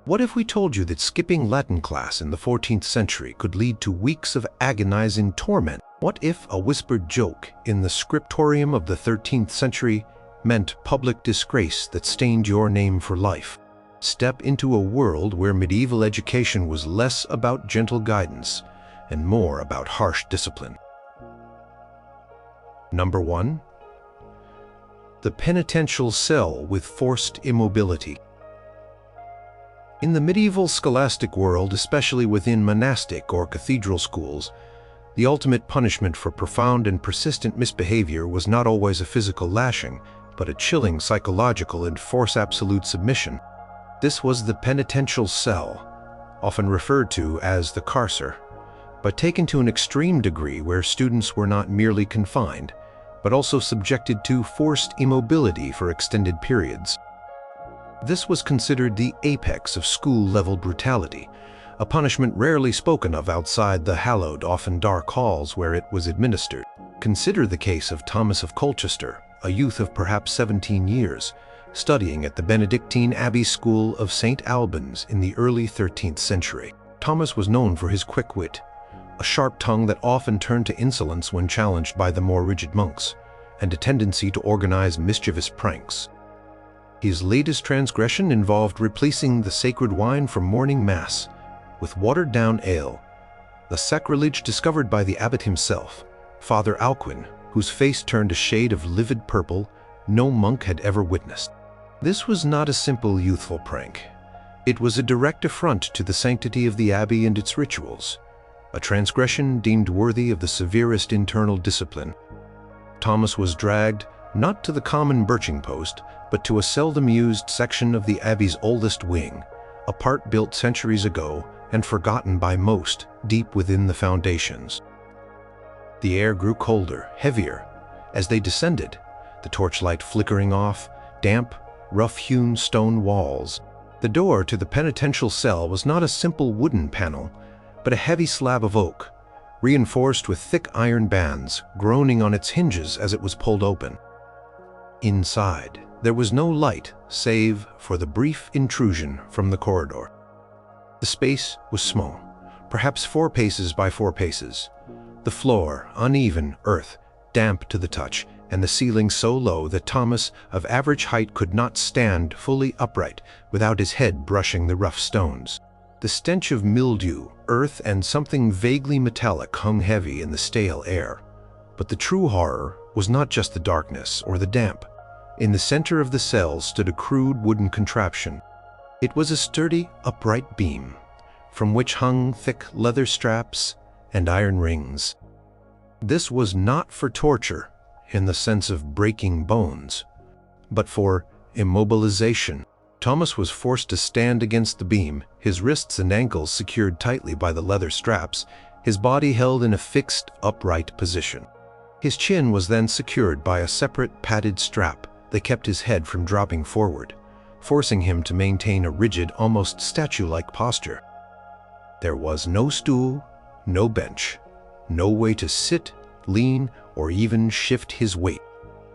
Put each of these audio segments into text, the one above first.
What if we told you that skipping Latin class in the 14th century could lead to weeks of agonizing torment? What if a whispered joke in the scriptorium of the 13th century meant public disgrace that stained your name for life? Step into a world where medieval education was less about gentle guidance and more about harsh discipline. Number 1. The Penitential Cell with Forced Immobility. In the medieval scholastic world, especially within monastic or cathedral schools, the ultimate punishment for profound and persistent misbehavior was not always a physical lashing, but a chilling psychological and force absolute submission. This was the penitential cell, often referred to as the carcer, but taken to an extreme degree where students were not merely confined, but also subjected to forced immobility for extended periods. This was considered the apex of school-level brutality, a punishment rarely spoken of outside the hallowed, often dark halls where it was administered. Consider the case of Thomas of Colchester, a youth of perhaps 17 years, studying at the Benedictine Abbey School of St. Albans in the early 13th century. Thomas was known for his quick wit, a sharp tongue that often turned to insolence when challenged by the more rigid monks, and a tendency to organize mischievous pranks. His latest transgression involved replacing the sacred wine from morning mass with watered-down ale, the sacrilege discovered by the abbot himself, Father Alcuin, whose face turned a shade of livid purple no monk had ever witnessed. This was not a simple youthful prank. It was a direct affront to the sanctity of the abbey and its rituals, a transgression deemed worthy of the severest internal discipline. Thomas was dragged not to the common birching post, but to a seldom used section of the abbey's oldest wing, a part built centuries ago and forgotten by most deep within the foundations. The air grew colder, heavier, as they descended, the torchlight flickering off damp, rough-hewn stone walls. The door to the penitential cell was not a simple wooden panel, but a heavy slab of oak, reinforced with thick iron bands, groaning on its hinges as it was pulled open. Inside, there was no light save for the brief intrusion from the corridor. The space was small, perhaps 4 paces by 4 paces. The floor, uneven earth, damp to the touch, and the ceiling so low that Thomas, of average height, could not stand fully upright without his head brushing the rough stones. The stench of mildew, earth, and something vaguely metallic hung heavy in the stale air. But the true horror was not just the darkness or the damp. In the center of the cell stood a crude wooden contraption. It was a sturdy, upright beam, from which hung thick leather straps and iron rings. This was not for torture, in the sense of breaking bones, but for immobilization. Thomas was forced to stand against the beam, his wrists and ankles secured tightly by the leather straps, his body held in a fixed, upright position. His chin was then secured by a separate padded strap that kept his head from dropping forward, forcing him to maintain a rigid, almost statue-like posture. There was no stool, no bench, no way to sit, lean, or even shift his weight.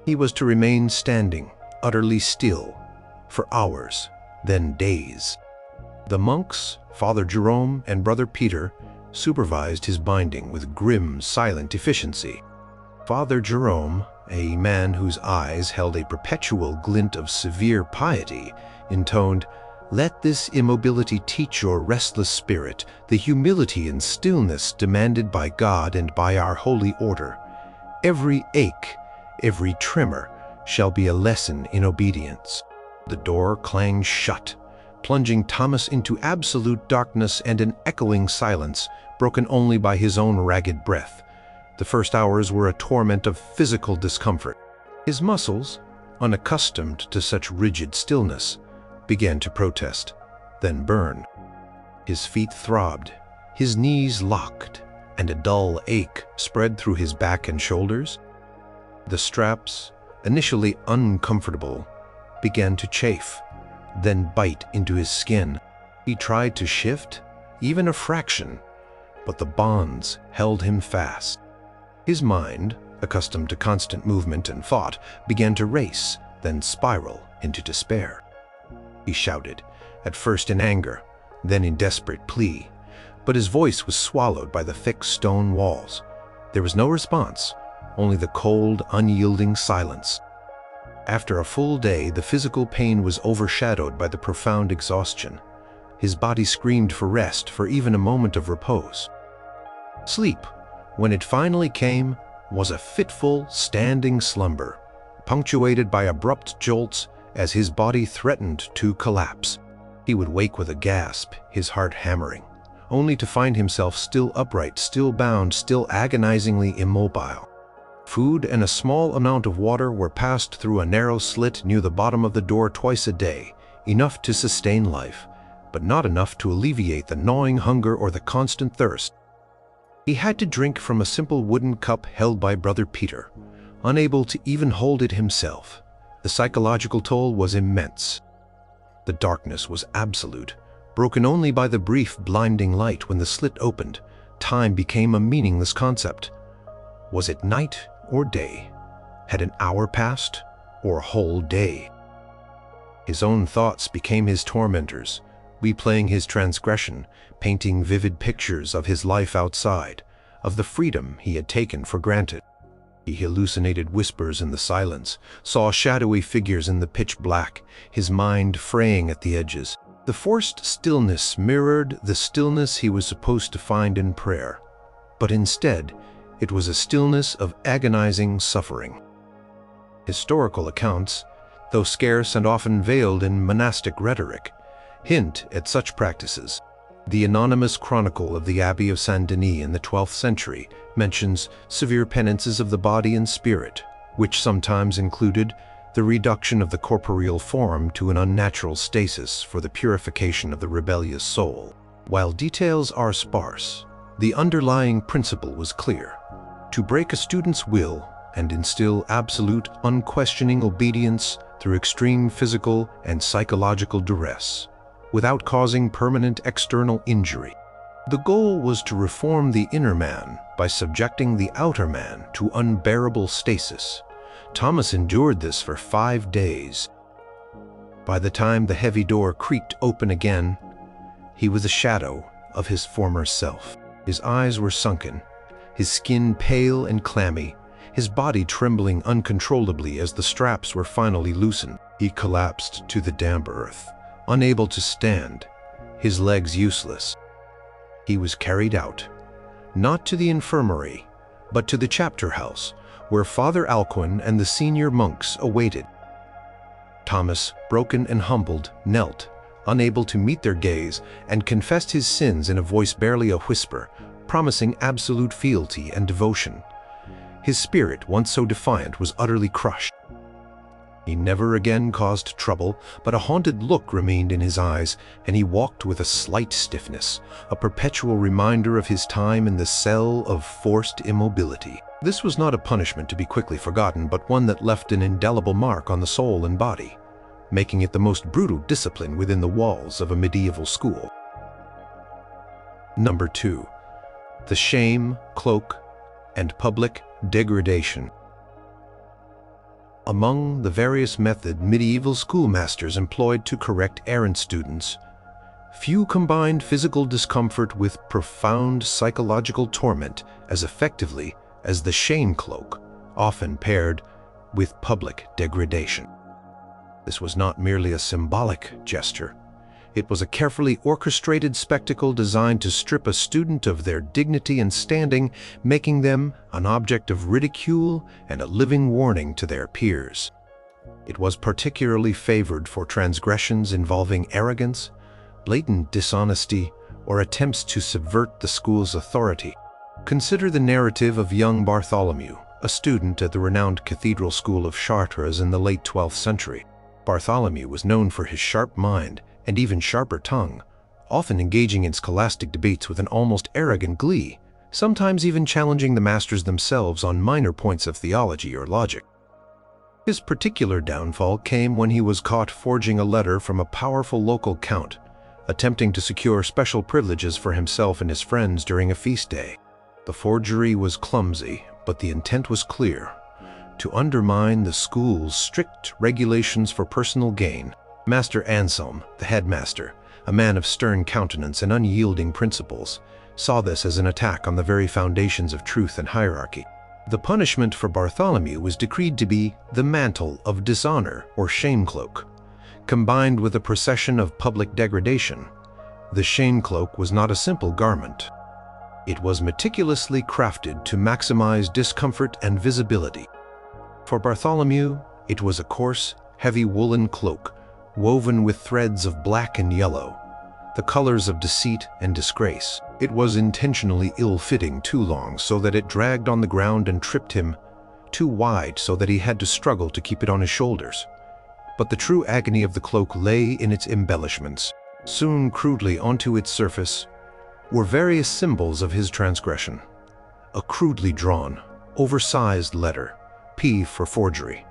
He was to remain standing, utterly still, for hours, then days. The monks, Father Jerome and Brother Peter, supervised his binding with grim, silent efficiency. Father Jerome, a man whose eyes held a perpetual glint of severe piety, intoned, "Let this immobility teach your restless spirit the humility and stillness demanded by God and by our holy order. Every ache, every tremor shall be a lesson in obedience." The door clanged shut, plunging Thomas into absolute darkness and an echoing silence, broken only by his own ragged breath. The first hours were a torment of physical discomfort. His muscles, unaccustomed to such rigid stillness, began to protest, then burn. His feet throbbed, his knees locked, and a dull ache spread through his back and shoulders. The straps, initially uncomfortable, began to chafe, then bite into his skin. He tried to shift, even a fraction, but the bonds held him fast. His mind, accustomed to constant movement and thought, began to race, then spiral into despair. He shouted, at first in anger, then in desperate plea, but his voice was swallowed by the thick stone walls. There was no response, only the cold, unyielding silence. After a full day, the physical pain was overshadowed by the profound exhaustion. His body screamed for rest, for even a moment of repose. Sleep, when it finally came, was a fitful, standing slumber, punctuated by abrupt jolts as his body threatened to collapse. He would wake with a gasp, his heart hammering, only to find himself still upright, still bound, still agonizingly immobile. Food and a small amount of water were passed through a narrow slit near the bottom of the door twice a day, enough to sustain life, but not enough to alleviate the gnawing hunger or the constant thirst. He had to drink from a simple wooden cup held by Brother Peter, unable to even hold it himself. The psychological toll was immense. The darkness was absolute, broken only by the brief, blinding light. When the slit opened, time became a meaningless concept. Was it night or day? Had an hour passed, or a whole day? His own thoughts became his tormentors, replaying his transgression, painting vivid pictures of his life outside, of the freedom he had taken for granted. He hallucinated whispers in the silence, saw shadowy figures in the pitch black, his mind fraying at the edges. The forced stillness mirrored the stillness he was supposed to find in prayer, but instead, it was a stillness of agonizing suffering. Historical accounts, though scarce and often veiled in monastic rhetoric, hint at such practices. The anonymous chronicle of the Abbey of Saint Denis in the 12th century mentions severe penances of the body and spirit, which sometimes included the reduction of the corporeal form to an unnatural stasis for the purification of the rebellious soul. While details are sparse, the underlying principle was clear: to break a student's will and instill absolute, unquestioning obedience through extreme physical and psychological duress, without causing permanent external injury. The goal was to reform the inner man by subjecting the outer man to unbearable stasis. Thomas endured this for 5 days. By the time the heavy door creaked open again, he was a shadow of his former self. His eyes were sunken, his skin pale and clammy, his body trembling uncontrollably as the straps were finally loosened. He collapsed to the damp earth, unable to stand, his legs useless. He was carried out, not to the infirmary, but to the chapter house, where Father Alcuin and the senior monks awaited. Thomas, broken and humbled, knelt, unable to meet their gaze, and confessed his sins in a voice barely a whisper, promising absolute fealty and devotion. His spirit, once so defiant, was utterly crushed. He never again caused trouble, but a haunted look remained in his eyes, and he walked with a slight stiffness, a perpetual reminder of his time in the cell of forced immobility. This was not a punishment to be quickly forgotten, but one that left an indelible mark on the soul and body, making it the most brutal discipline within the walls of a medieval school. Number 2. The shame, cloak, and public degradation. Among the various methods medieval schoolmasters employed to correct errant students, few combined physical discomfort with profound psychological torment as effectively as the shame cloak, often paired with public degradation. This was not merely a symbolic gesture. It was a carefully orchestrated spectacle designed to strip a student of their dignity and standing, making them an object of ridicule and a living warning to their peers. It was particularly favored for transgressions involving arrogance, blatant dishonesty, or attempts to subvert the school's authority. Consider the narrative of young Bartholomew, a student at the renowned cathedral school of Chartres in the late 12th century. Bartholomew was known for his sharp mind and even sharper tongue, often engaging in scholastic debates with an almost arrogant glee, sometimes even challenging the masters themselves on minor points of theology or logic. His particular downfall came when he was caught forging a letter from a powerful local count, attempting to secure special privileges for himself and his friends during a feast day. The forgery was clumsy, but the intent was clear: to undermine the school's strict regulations for personal gain. Master Anselm, the headmaster, a man of stern countenance and unyielding principles, saw this as an attack on the very foundations of truth and hierarchy. The punishment for Bartholomew was decreed to be the mantle of dishonor or shame cloak, combined with a procession of public degradation. The shame cloak was not a simple garment. It was meticulously crafted to maximize discomfort and visibility. For Bartholomew, it was a coarse, heavy woolen cloak woven with threads of black and yellow, the colors of deceit and disgrace. It was intentionally ill-fitting too long so that it dragged on the ground and tripped him, too wide so that he had to struggle to keep it on his shoulders. But the true agony of the cloak lay in its embellishments. Sewn crudely onto its surface were various symbols of his transgression. A crudely drawn, oversized letter, P for forgery,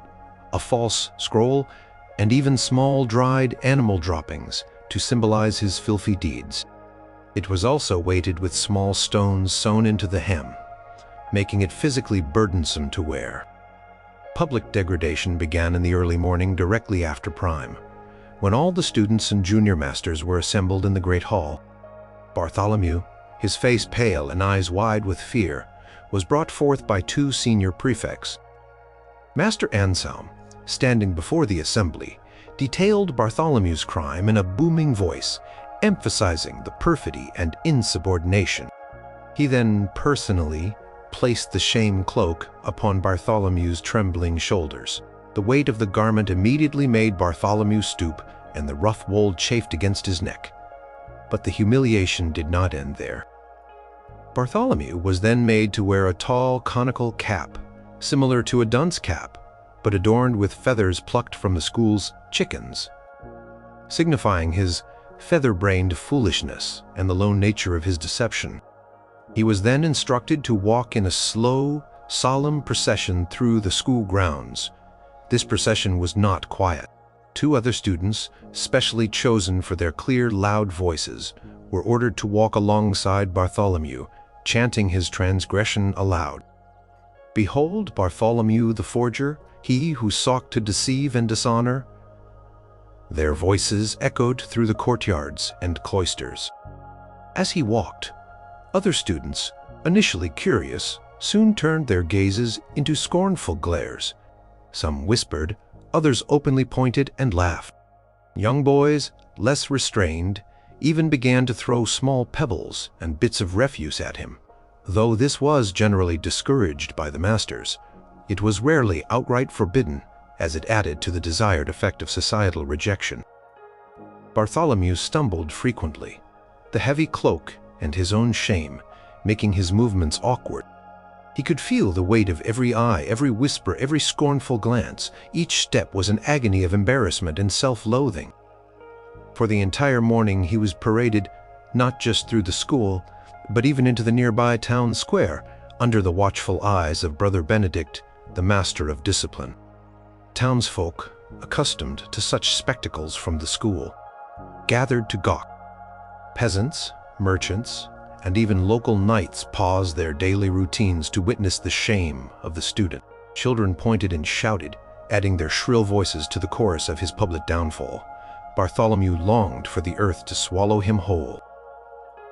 a false scroll, and even small dried animal droppings to symbolize his filthy deeds. It was also weighted with small stones sewn into the hem, making it physically burdensome to wear. Public degradation began in the early morning directly after prime, when all the students and junior masters were assembled in the great hall. Bartholomew, his face pale and eyes wide with fear, was brought forth by two senior prefects. Master Anselm, standing before the assembly, detailed Bartholomew's crime in a booming voice, emphasizing the perfidy and insubordination. He then personally placed the shame cloak upon Bartholomew's trembling shoulders. The weight of the garment immediately made Bartholomew stoop, and the rough wool chafed against his neck. But the humiliation did not end there. Bartholomew was then made to wear a tall, conical cap, similar to a dunce cap, but adorned with feathers plucked from the school's chickens, signifying his feather-brained foolishness and the lone nature of his deception. He was then instructed to walk in a slow, solemn procession through the school grounds. This procession was not quiet. Two other students, specially chosen for their clear, loud voices, were ordered to walk alongside Bartholomew, chanting his transgression aloud. "Behold Bartholomew the forger, he who sought to deceive and dishonor." Their voices echoed through the courtyards and cloisters. As he walked, other students, initially curious, soon turned their gazes into scornful glares. Some whispered, others openly pointed and laughed. Young boys, less restrained, even began to throw small pebbles and bits of refuse at him. Though this was generally discouraged by the masters, it was rarely outright forbidden, as it added to the desired effect of societal rejection. Bartholomew stumbled frequently, the heavy cloak and his own shame making his movements awkward. He could feel the weight of every eye, every whisper, every scornful glance. Each step was an agony of embarrassment and self-loathing. For the entire morning he was paraded not just through the school, but even into the nearby town square, under the watchful eyes of Brother Benedict, the master of discipline. Townsfolk, accustomed to such spectacles from the school, gathered to gawk. Peasants, merchants, and even local knights paused their daily routines to witness the shame of the student. Children pointed and shouted, adding their shrill voices to the chorus of his public downfall. Bartholomew longed for the earth to swallow him whole.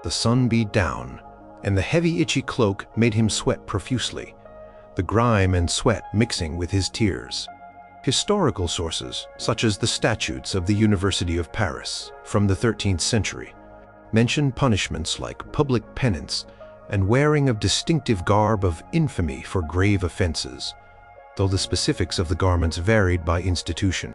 The sun beat down, and the heavy itchy cloak made him sweat profusely, the grime and sweat mixing with his tears. Historical sources, such as the statutes of the University of Paris from the 13th century, mention punishments like public penance and wearing of distinctive garb of infamy for grave offenses, though the specifics of the garments varied by institution.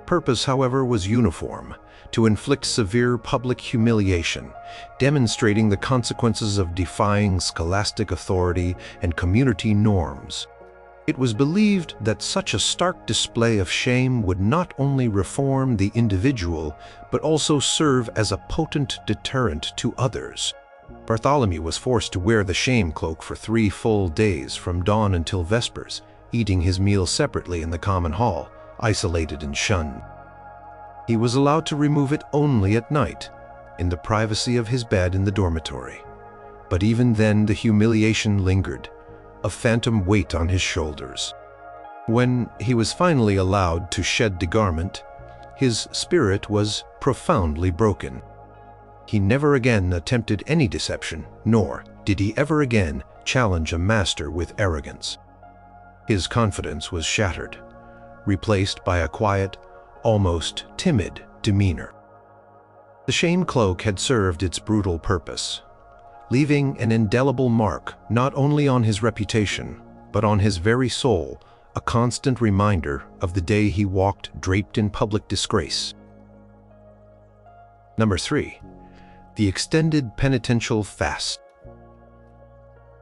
Purpose, however, was uniform: to inflict severe public humiliation, demonstrating the consequences of defying scholastic authority and community norms. It was believed that such a stark display of shame would not only reform the individual, but also serve as a potent deterrent to others. Bartholomew was forced to wear the shame cloak for 3 full days from dawn until vespers, eating his meal separately in the common hall, isolated and shunned. He was allowed to remove it only at night, in the privacy of his bed in the dormitory. But even then the humiliation lingered, a phantom weight on his shoulders. When he was finally allowed to shed the garment, his spirit was profoundly broken. He never again attempted any deception, nor did he ever again challenge a master with arrogance. His confidence was shattered, replaced by a quiet, almost timid demeanor. The shame cloak had served its brutal purpose, leaving an indelible mark not only on his reputation, but on his very soul, a constant reminder of the day he walked draped in public disgrace. Number 3. The extended penitential fast.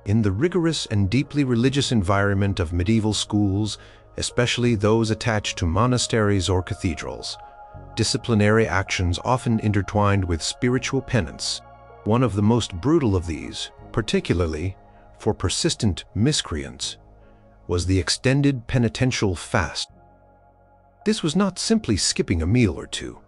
In the rigorous and deeply religious environment of medieval schools, especially those attached to monasteries or cathedrals, disciplinary actions often intertwined with spiritual penance. One of the most brutal of these, particularly for persistent miscreants, was the extended penitential fast. This was not simply skipping a meal or two.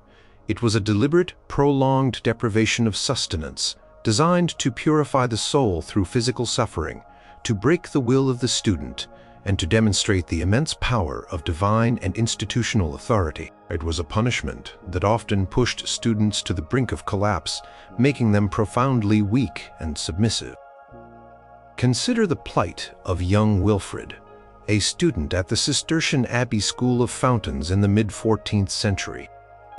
It was a deliberate, prolonged deprivation of sustenance, designed to purify the soul through physical suffering, to break the will of the student, and to demonstrate the immense power of divine and institutional authority. It was a punishment that often pushed students to the brink of collapse, making them profoundly weak and submissive. Consider the plight of young Wilfrid, a student at the Cistercian Abbey School of Fountains in the mid-14th century.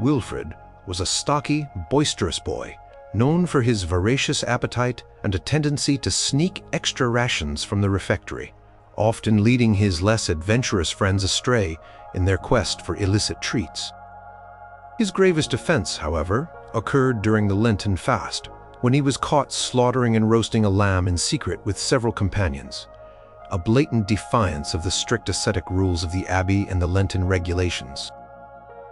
Wilfrid was a stocky, boisterous boy, known for his voracious appetite and a tendency to sneak extra rations from the refectory, often leading his less adventurous friends astray in their quest for illicit treats. His gravest offense, however, occurred during the Lenten fast, when he was caught slaughtering and roasting a lamb in secret with several companions, a blatant defiance of the strict ascetic rules of the abbey and the Lenten regulations.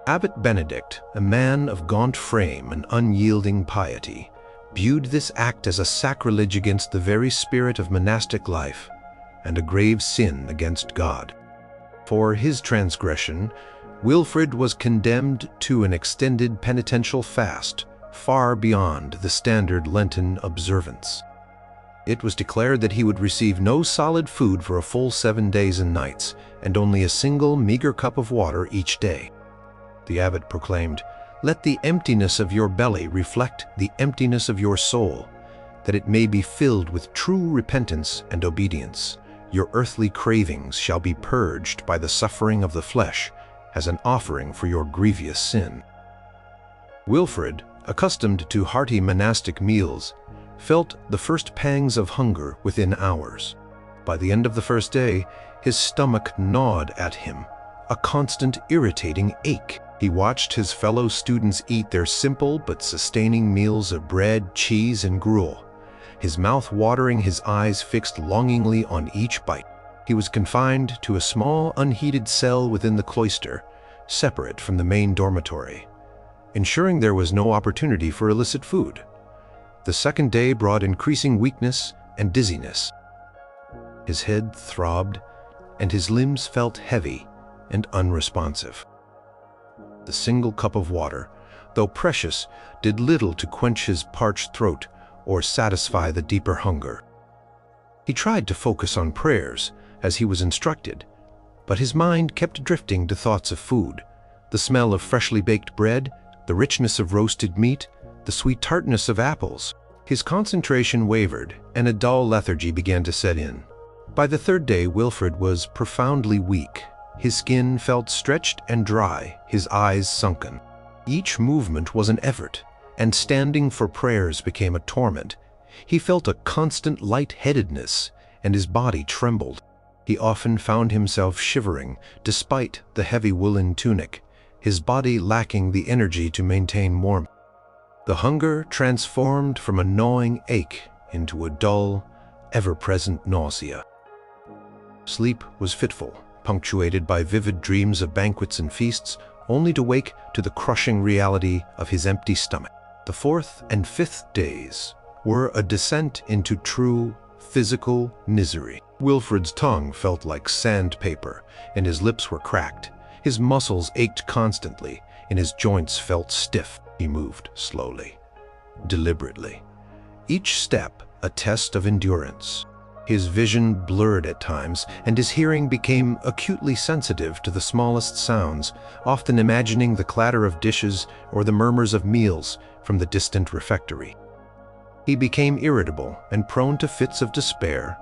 Abbot Benedict, a man of gaunt frame and unyielding piety, viewed this act as a sacrilege against the very spirit of monastic life and a grave sin against God. For his transgression, Wilfrid was condemned to an extended penitential fast far beyond the standard Lenten observance. It was declared that he would receive no solid food for a full 7 days and nights, and only a single meager cup of water each day. The abbot proclaimed, "Let the emptiness of your belly reflect the emptiness of your soul, that it may be filled with true repentance and obedience. Your earthly cravings shall be purged by the suffering of the flesh as an offering for your grievous sin." Wilfrid, accustomed to hearty monastic meals, felt the first pangs of hunger within hours. By the end of the first day, his stomach gnawed at him, a constant irritating ache. He watched his fellow students eat their simple but sustaining meals of bread, cheese, and gruel, his mouth watering, his eyes fixed longingly on each bite. He was confined to a small, unheated cell within the cloister, separate from the main dormitory, ensuring there was no opportunity for illicit food. The second day brought increasing weakness and dizziness. His head throbbed, and his limbs felt heavy and unresponsive. The single cup of water, though precious, did little to quench his parched throat or satisfy the deeper hunger. He tried to focus on prayers, as he was instructed, but his mind kept drifting to thoughts of food, the smell of freshly baked bread, the richness of roasted meat, the sweet tartness of apples. His concentration wavered, and a dull lethargy began to set in. By the third day, Wilfrid was profoundly weak. His skin felt stretched and dry, his eyes sunken. Each movement was an effort, and standing for prayers became a torment. He felt a constant lightheadedness, and his body trembled. He often found himself shivering, despite the heavy woolen tunic, his body lacking the energy to maintain warmth. The hunger transformed from a gnawing ache into a dull, ever-present nausea. Sleep was fitful, punctuated by vivid dreams of banquets and feasts, only to wake to the crushing reality of his empty stomach. The fourth and fifth days were a descent into true physical misery. Wilfrid's tongue felt like sandpaper, and his lips were cracked. His muscles ached constantly, and his joints felt stiff. He moved slowly, deliberately, each step a test of endurance. His vision blurred at times, and his hearing became acutely sensitive to the smallest sounds, often imagining the clatter of dishes or the murmurs of meals from the distant refectory. He became irritable and prone to fits of despair,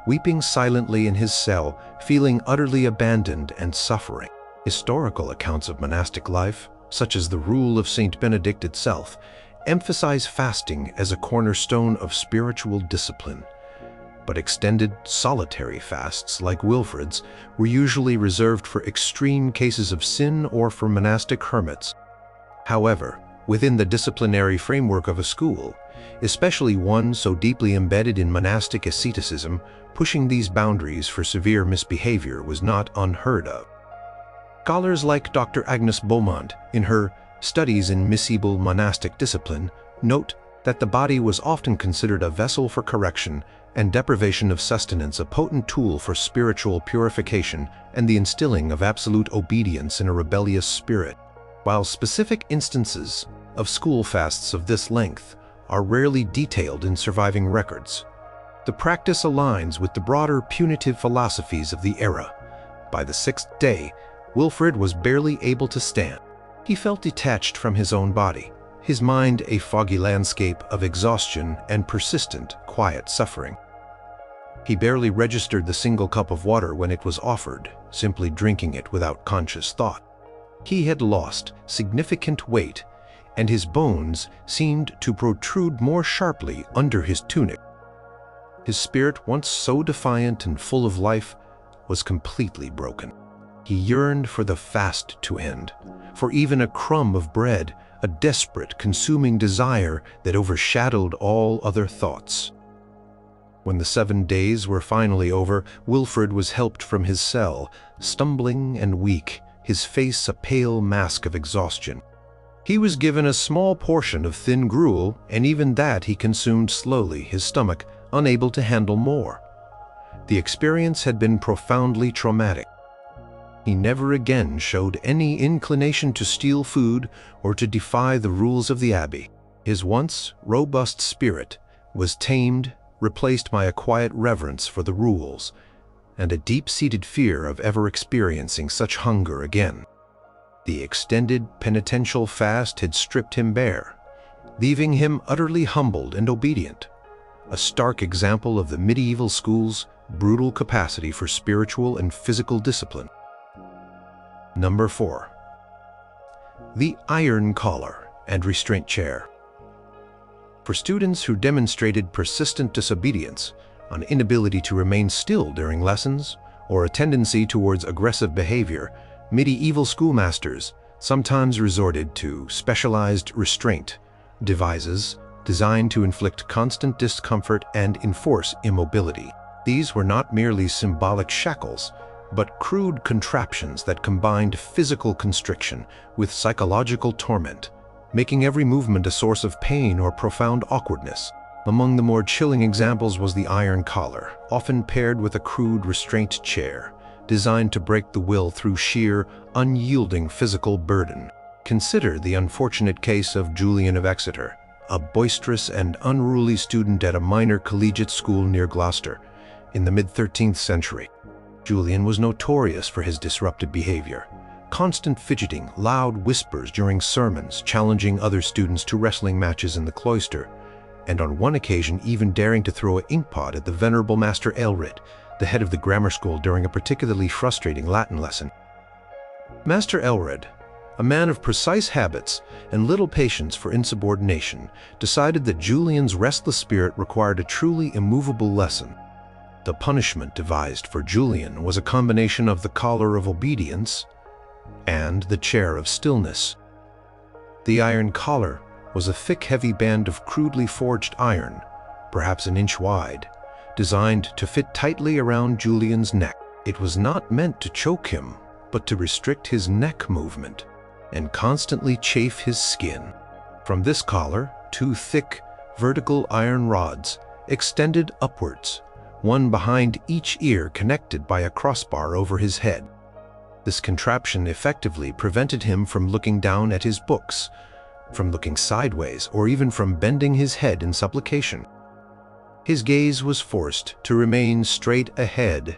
weeping silently in his cell, feeling utterly abandoned and suffering. Historical accounts of monastic life, such as the Rule of Saint Benedict itself, emphasize fasting as a cornerstone of spiritual discipline. But extended solitary fasts, like Wilfrid's, were usually reserved for extreme cases of sin or for monastic hermits. However, within the disciplinary framework of a school, especially one so deeply embedded in monastic asceticism, pushing these boundaries for severe misbehavior was not unheard of. Scholars like Dr. Agnes Beaumont, in her Studies in Misceble Monastic Discipline, note that the body was often considered a vessel for correction and deprivation of sustenance, a potent tool for spiritual purification and the instilling of absolute obedience in a rebellious spirit. While specific instances of school fasts of this length are rarely detailed in surviving records, the practice aligns with the broader punitive philosophies of the era. By the sixth day, Wilfrid was barely able to stand. He felt detached from his own body, his mind a foggy landscape of exhaustion and persistent, quiet suffering. He barely registered the single cup of water when it was offered, simply drinking it without conscious thought. He had lost significant weight, and his bones seemed to protrude more sharply under his tunic. His spirit, once so defiant and full of life, was completely broken. He yearned for the fast to end, for even a crumb of bread, a desperate, consuming desire that overshadowed all other thoughts. When the 7 days were finally over, Wilfrid was helped from his cell, stumbling and weak, his face a pale mask of exhaustion. He was given a small portion of thin gruel, and even that he consumed slowly, his stomach unable to handle more. The experience had been profoundly traumatic. He never again showed any inclination to steal food or to defy the rules of the abbey. His once robust spirit was tamed, replaced by a quiet reverence for the rules, and a deep-seated fear of ever experiencing such hunger again. The extended penitential fast had stripped him bare, leaving him utterly humbled and obedient, a stark example of the medieval school's brutal capacity for spiritual and physical discipline. Number 4. The iron collar and restraint chair. For students who demonstrated persistent disobedience, an inability to remain still during lessons, or a tendency towards aggressive behavior, medieval schoolmasters sometimes resorted to specialized restraint devices designed to inflict constant discomfort and enforce immobility. These were not merely symbolic shackles, but crude contraptions that combined physical constriction with psychological torment, making every movement a source of pain or profound awkwardness. Among the more chilling examples was the iron collar, often paired with a crude restraint chair, designed to break the will through sheer, unyielding physical burden. Consider the unfortunate case of Julian of Exeter, a boisterous and unruly student at a minor collegiate school near Gloucester in the mid-13th century. Julian was notorious for his disruptive behavior, constant fidgeting, loud whispers during sermons, challenging other students to wrestling matches in the cloister, and on one occasion even daring to throw an inkpot at the venerable Master Aelred, the head of the grammar school, during a particularly frustrating Latin lesson. Master Aelred, a man of precise habits and little patience for insubordination, decided that Julian's restless spirit required a truly immovable lesson. The punishment devised for Julian was a combination of the collar of obedience and the chair of stillness. The iron collar was a thick, heavy band of crudely forged iron, perhaps an inch wide, designed to fit tightly around Julian's neck. It was not meant to choke him, but to restrict his neck movement and constantly chafe his skin. From this collar, 2 thick, vertical iron rods extended upwards, one behind each ear, connected by a crossbar over his head. This contraption effectively prevented him from looking down at his books, from looking sideways, or even from bending his head in supplication. His gaze was forced to remain straight ahead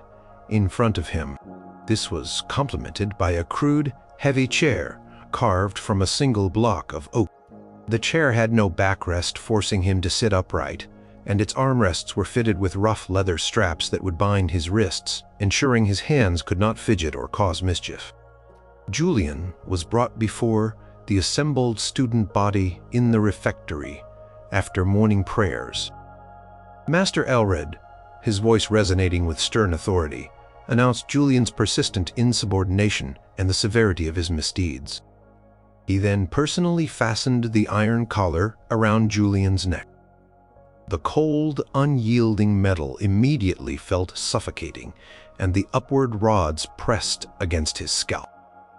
in front of him. This was complemented by a crude, heavy chair carved from a single block of oak. The chair had no backrest, forcing him to sit upright, and its armrests were fitted with rough leather straps that would bind his wrists, ensuring his hands could not fidget or cause mischief. Julian was brought before the assembled student body in the refectory after morning prayers. Master Elred, his voice resonating with stern authority, announced Julian's persistent insubordination and the severity of his misdeeds. He then personally fastened the iron collar around Julian's neck. The cold, unyielding metal immediately felt suffocating, and the upward rods pressed against his scalp.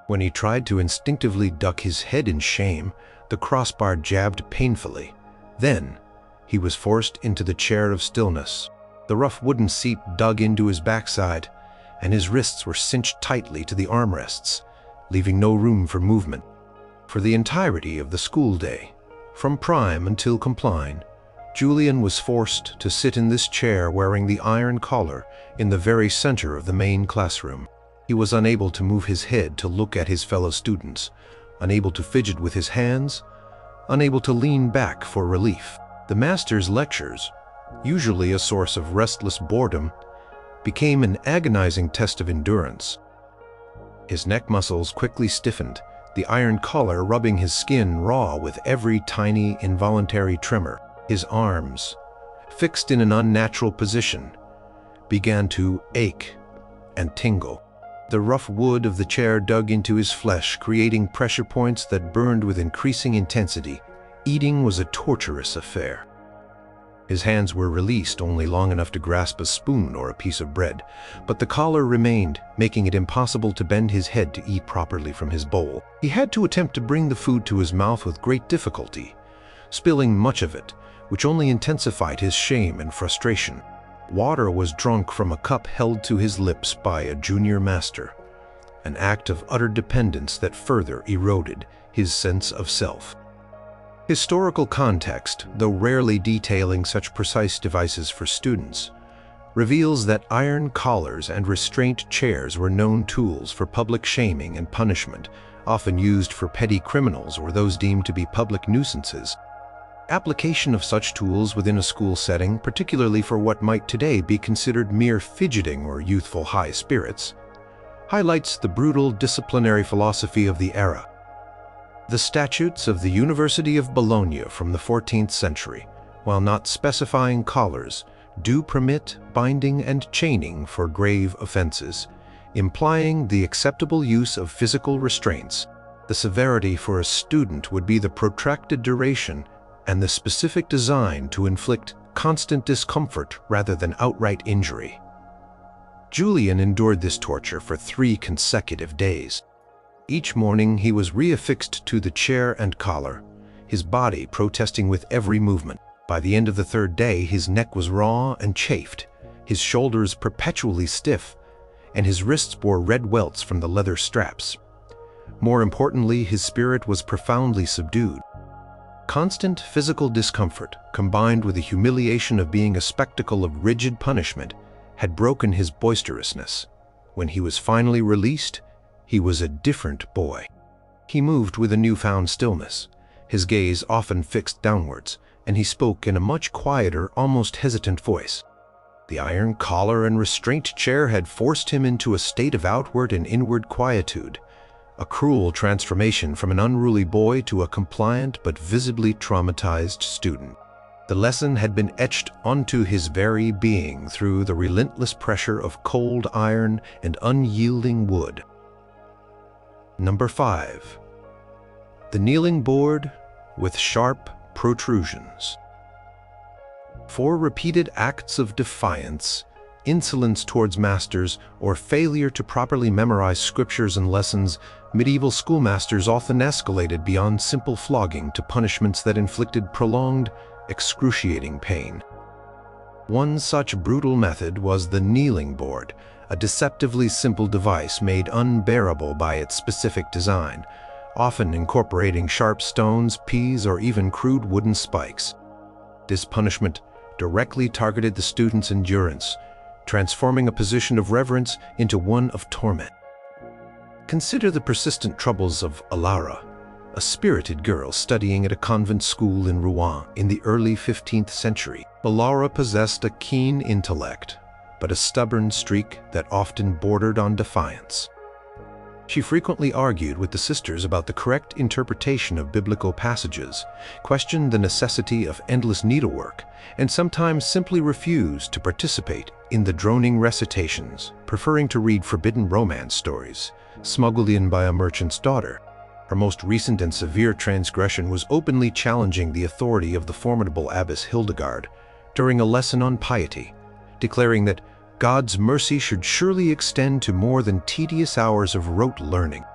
When he tried to instinctively duck his head in shame, the crossbar jabbed painfully. Then, he was forced into the chair of stillness. The rough wooden seat dug into his backside, and his wrists were cinched tightly to the armrests, leaving no room for movement. For the entirety of the school day, from prime until compline, Julian was forced to sit in this chair wearing the iron collar in the very center of the main classroom. He was unable to move his head to look at his fellow students, unable to fidget with his hands, unable to lean back for relief. The master's lectures, usually a source of restless boredom, became an agonizing test of endurance. His neck muscles quickly stiffened, the iron collar rubbing his skin raw with every tiny, involuntary tremor. His arms, fixed in an unnatural position, began to ache and tingle. The rough wood of the chair dug into his flesh, creating pressure points that burned with increasing intensity. Eating was a torturous affair. His hands were released only long enough to grasp a spoon or a piece of bread, but the collar remained, making it impossible to bend his head to eat properly from his bowl. He had to attempt to bring the food to his mouth with great difficulty, spilling much of it, which only intensified his shame and frustration. Water was drunk from a cup held to his lips by a junior master, an act of utter dependence that further eroded his sense of self. Historical context, though rarely detailing such precise devices for students, reveals that iron collars and restraint chairs were known tools for public shaming and punishment, often used for petty criminals or those deemed to be public nuisances. Application of such tools within a school setting, particularly for what might today be considered mere fidgeting or youthful high spirits, highlights the brutal disciplinary philosophy of the era. The statutes of the University of Bologna from the 14th century, while not specifying collars, do permit binding and chaining for grave offenses, implying the acceptable use of physical restraints. The severity for a student would be the protracted duration and the specific design to inflict constant discomfort rather than outright injury. Julian endured this torture for 3 consecutive days. Each morning he was reaffixed to the chair and collar, his body protesting with every movement. By the end of the 3rd day, his neck was raw and chafed, his shoulders perpetually stiff, and his wrists bore red welts from the leather straps. More importantly, his spirit was profoundly subdued. Constant physical discomfort, combined with the humiliation of being a spectacle of rigid punishment, had broken his boisterousness. When he was finally released, he was a different boy. He moved with a newfound stillness, his gaze often fixed downwards, and he spoke in a much quieter, almost hesitant voice. The iron collar and restraint chair had forced him into a state of outward and inward quietude, a cruel transformation from an unruly boy to a compliant but visibly traumatized student. The lesson had been etched onto his very being through the relentless pressure of cold iron and unyielding wood. Number 5. The kneeling board with sharp protrusions. For repeated acts of defiance, insolence towards masters, or failure to properly memorize scriptures and lessons, medieval schoolmasters often escalated beyond simple flogging to punishments that inflicted prolonged, excruciating pain. One such brutal method was the kneeling board, a deceptively simple device made unbearable by its specific design, often incorporating sharp stones, peas, or even crude wooden spikes. This punishment, directly targeted the student's endurance, transforming a position of reverence into one of torment. Consider the persistent troubles of Alara, a spirited girl studying at a convent school in Rouen in the early 15th century. Alara possessed a keen intellect, but a stubborn streak that often bordered on defiance. She frequently argued with the sisters about the correct interpretation of biblical passages, questioned the necessity of endless needlework, and sometimes simply refused to participate in the droning recitations, preferring to read forbidden romance stories, smuggled in by a merchant's daughter. Her most recent and severe transgression was openly challenging the authority of the formidable abbess Hildegard during a lesson on piety, declaring that God's mercy should surely extend to more than tedious hours of rote learning.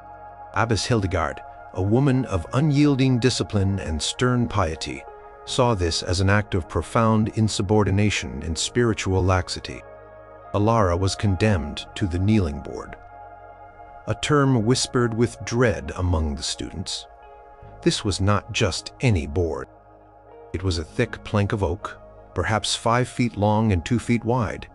Abbess Hildegard, a woman of unyielding discipline and stern piety, saw this as an act of profound insubordination and spiritual laxity. Alara was condemned to the kneeling board, a term whispered with dread among the students. This was not just any board. It was a thick plank of oak, perhaps 5 feet long and 2 feet wide,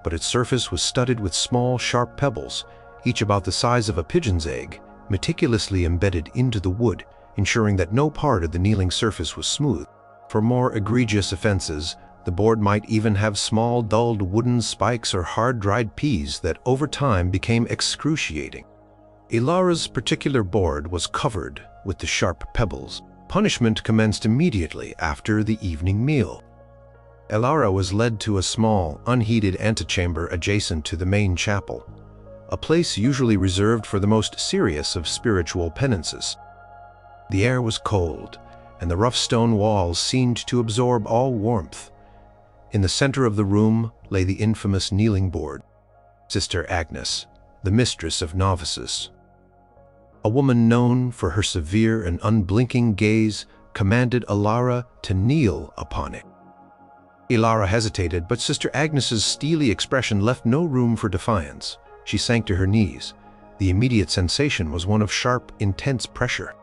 but its surface was studded with small, sharp pebbles, each about the size of a pigeon's egg, meticulously embedded into the wood, ensuring that no part of the kneeling surface was smooth. For more egregious offenses, the board might even have small, dulled wooden spikes or hard-dried peas that over time became excruciating. Alara's particular board was covered with the sharp pebbles. Punishment commenced immediately after the evening meal. Alara was led to a small, unheated antechamber adjacent to the main chapel, a place usually reserved for the most serious of spiritual penances. The air was cold, and the rough stone walls seemed to absorb all warmth. In the center of the room lay the infamous kneeling board. Sister Agnes, the mistress of novices, a woman known for her severe and unblinking gaze, commanded Alara to kneel upon it. Alara hesitated, but Sister Agnes's steely expression left no room for defiance. She sank to her knees. The immediate sensation was one of sharp, intense pressure.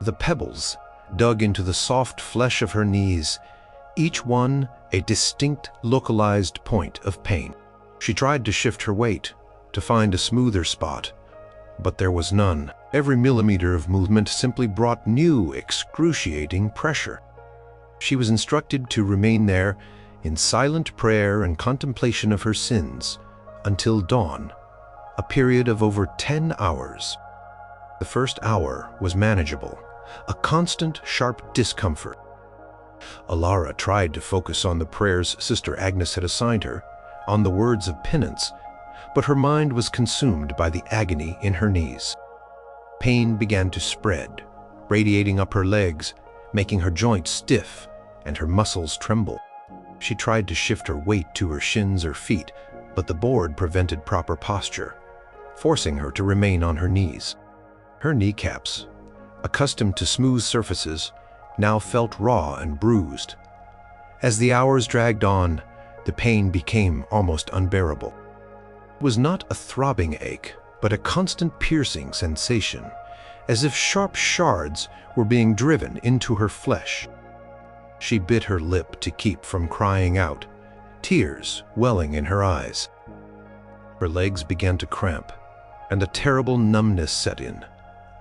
The pebbles dug into the soft flesh of her knees, each one a distinct, localized point of pain. She tried to shift her weight, to find a smoother spot, but there was none. Every millimeter of movement simply brought new, excruciating pressure. She was instructed to remain there in silent prayer and contemplation of her sins until dawn, a period of over 10 hours. The first hour was manageable, a constant, sharp discomfort. Alara tried to focus on the prayers Sister Agnes had assigned her, on the words of penance, but her mind was consumed by the agony in her knees. Pain began to spread, radiating up her legs, making her joints stiff and her muscles tremble. She tried to shift her weight to her shins or feet, but the board prevented proper posture, forcing her to remain on her knees. Her kneecaps, accustomed to smooth surfaces, now felt raw and bruised. As the hours dragged on, the pain became almost unbearable. It was not a throbbing ache, but a constant piercing sensation, as if sharp shards were being driven into her flesh. She bit her lip to keep from crying out, tears welling in her eyes. Her legs began to cramp, and a terrible numbness set in,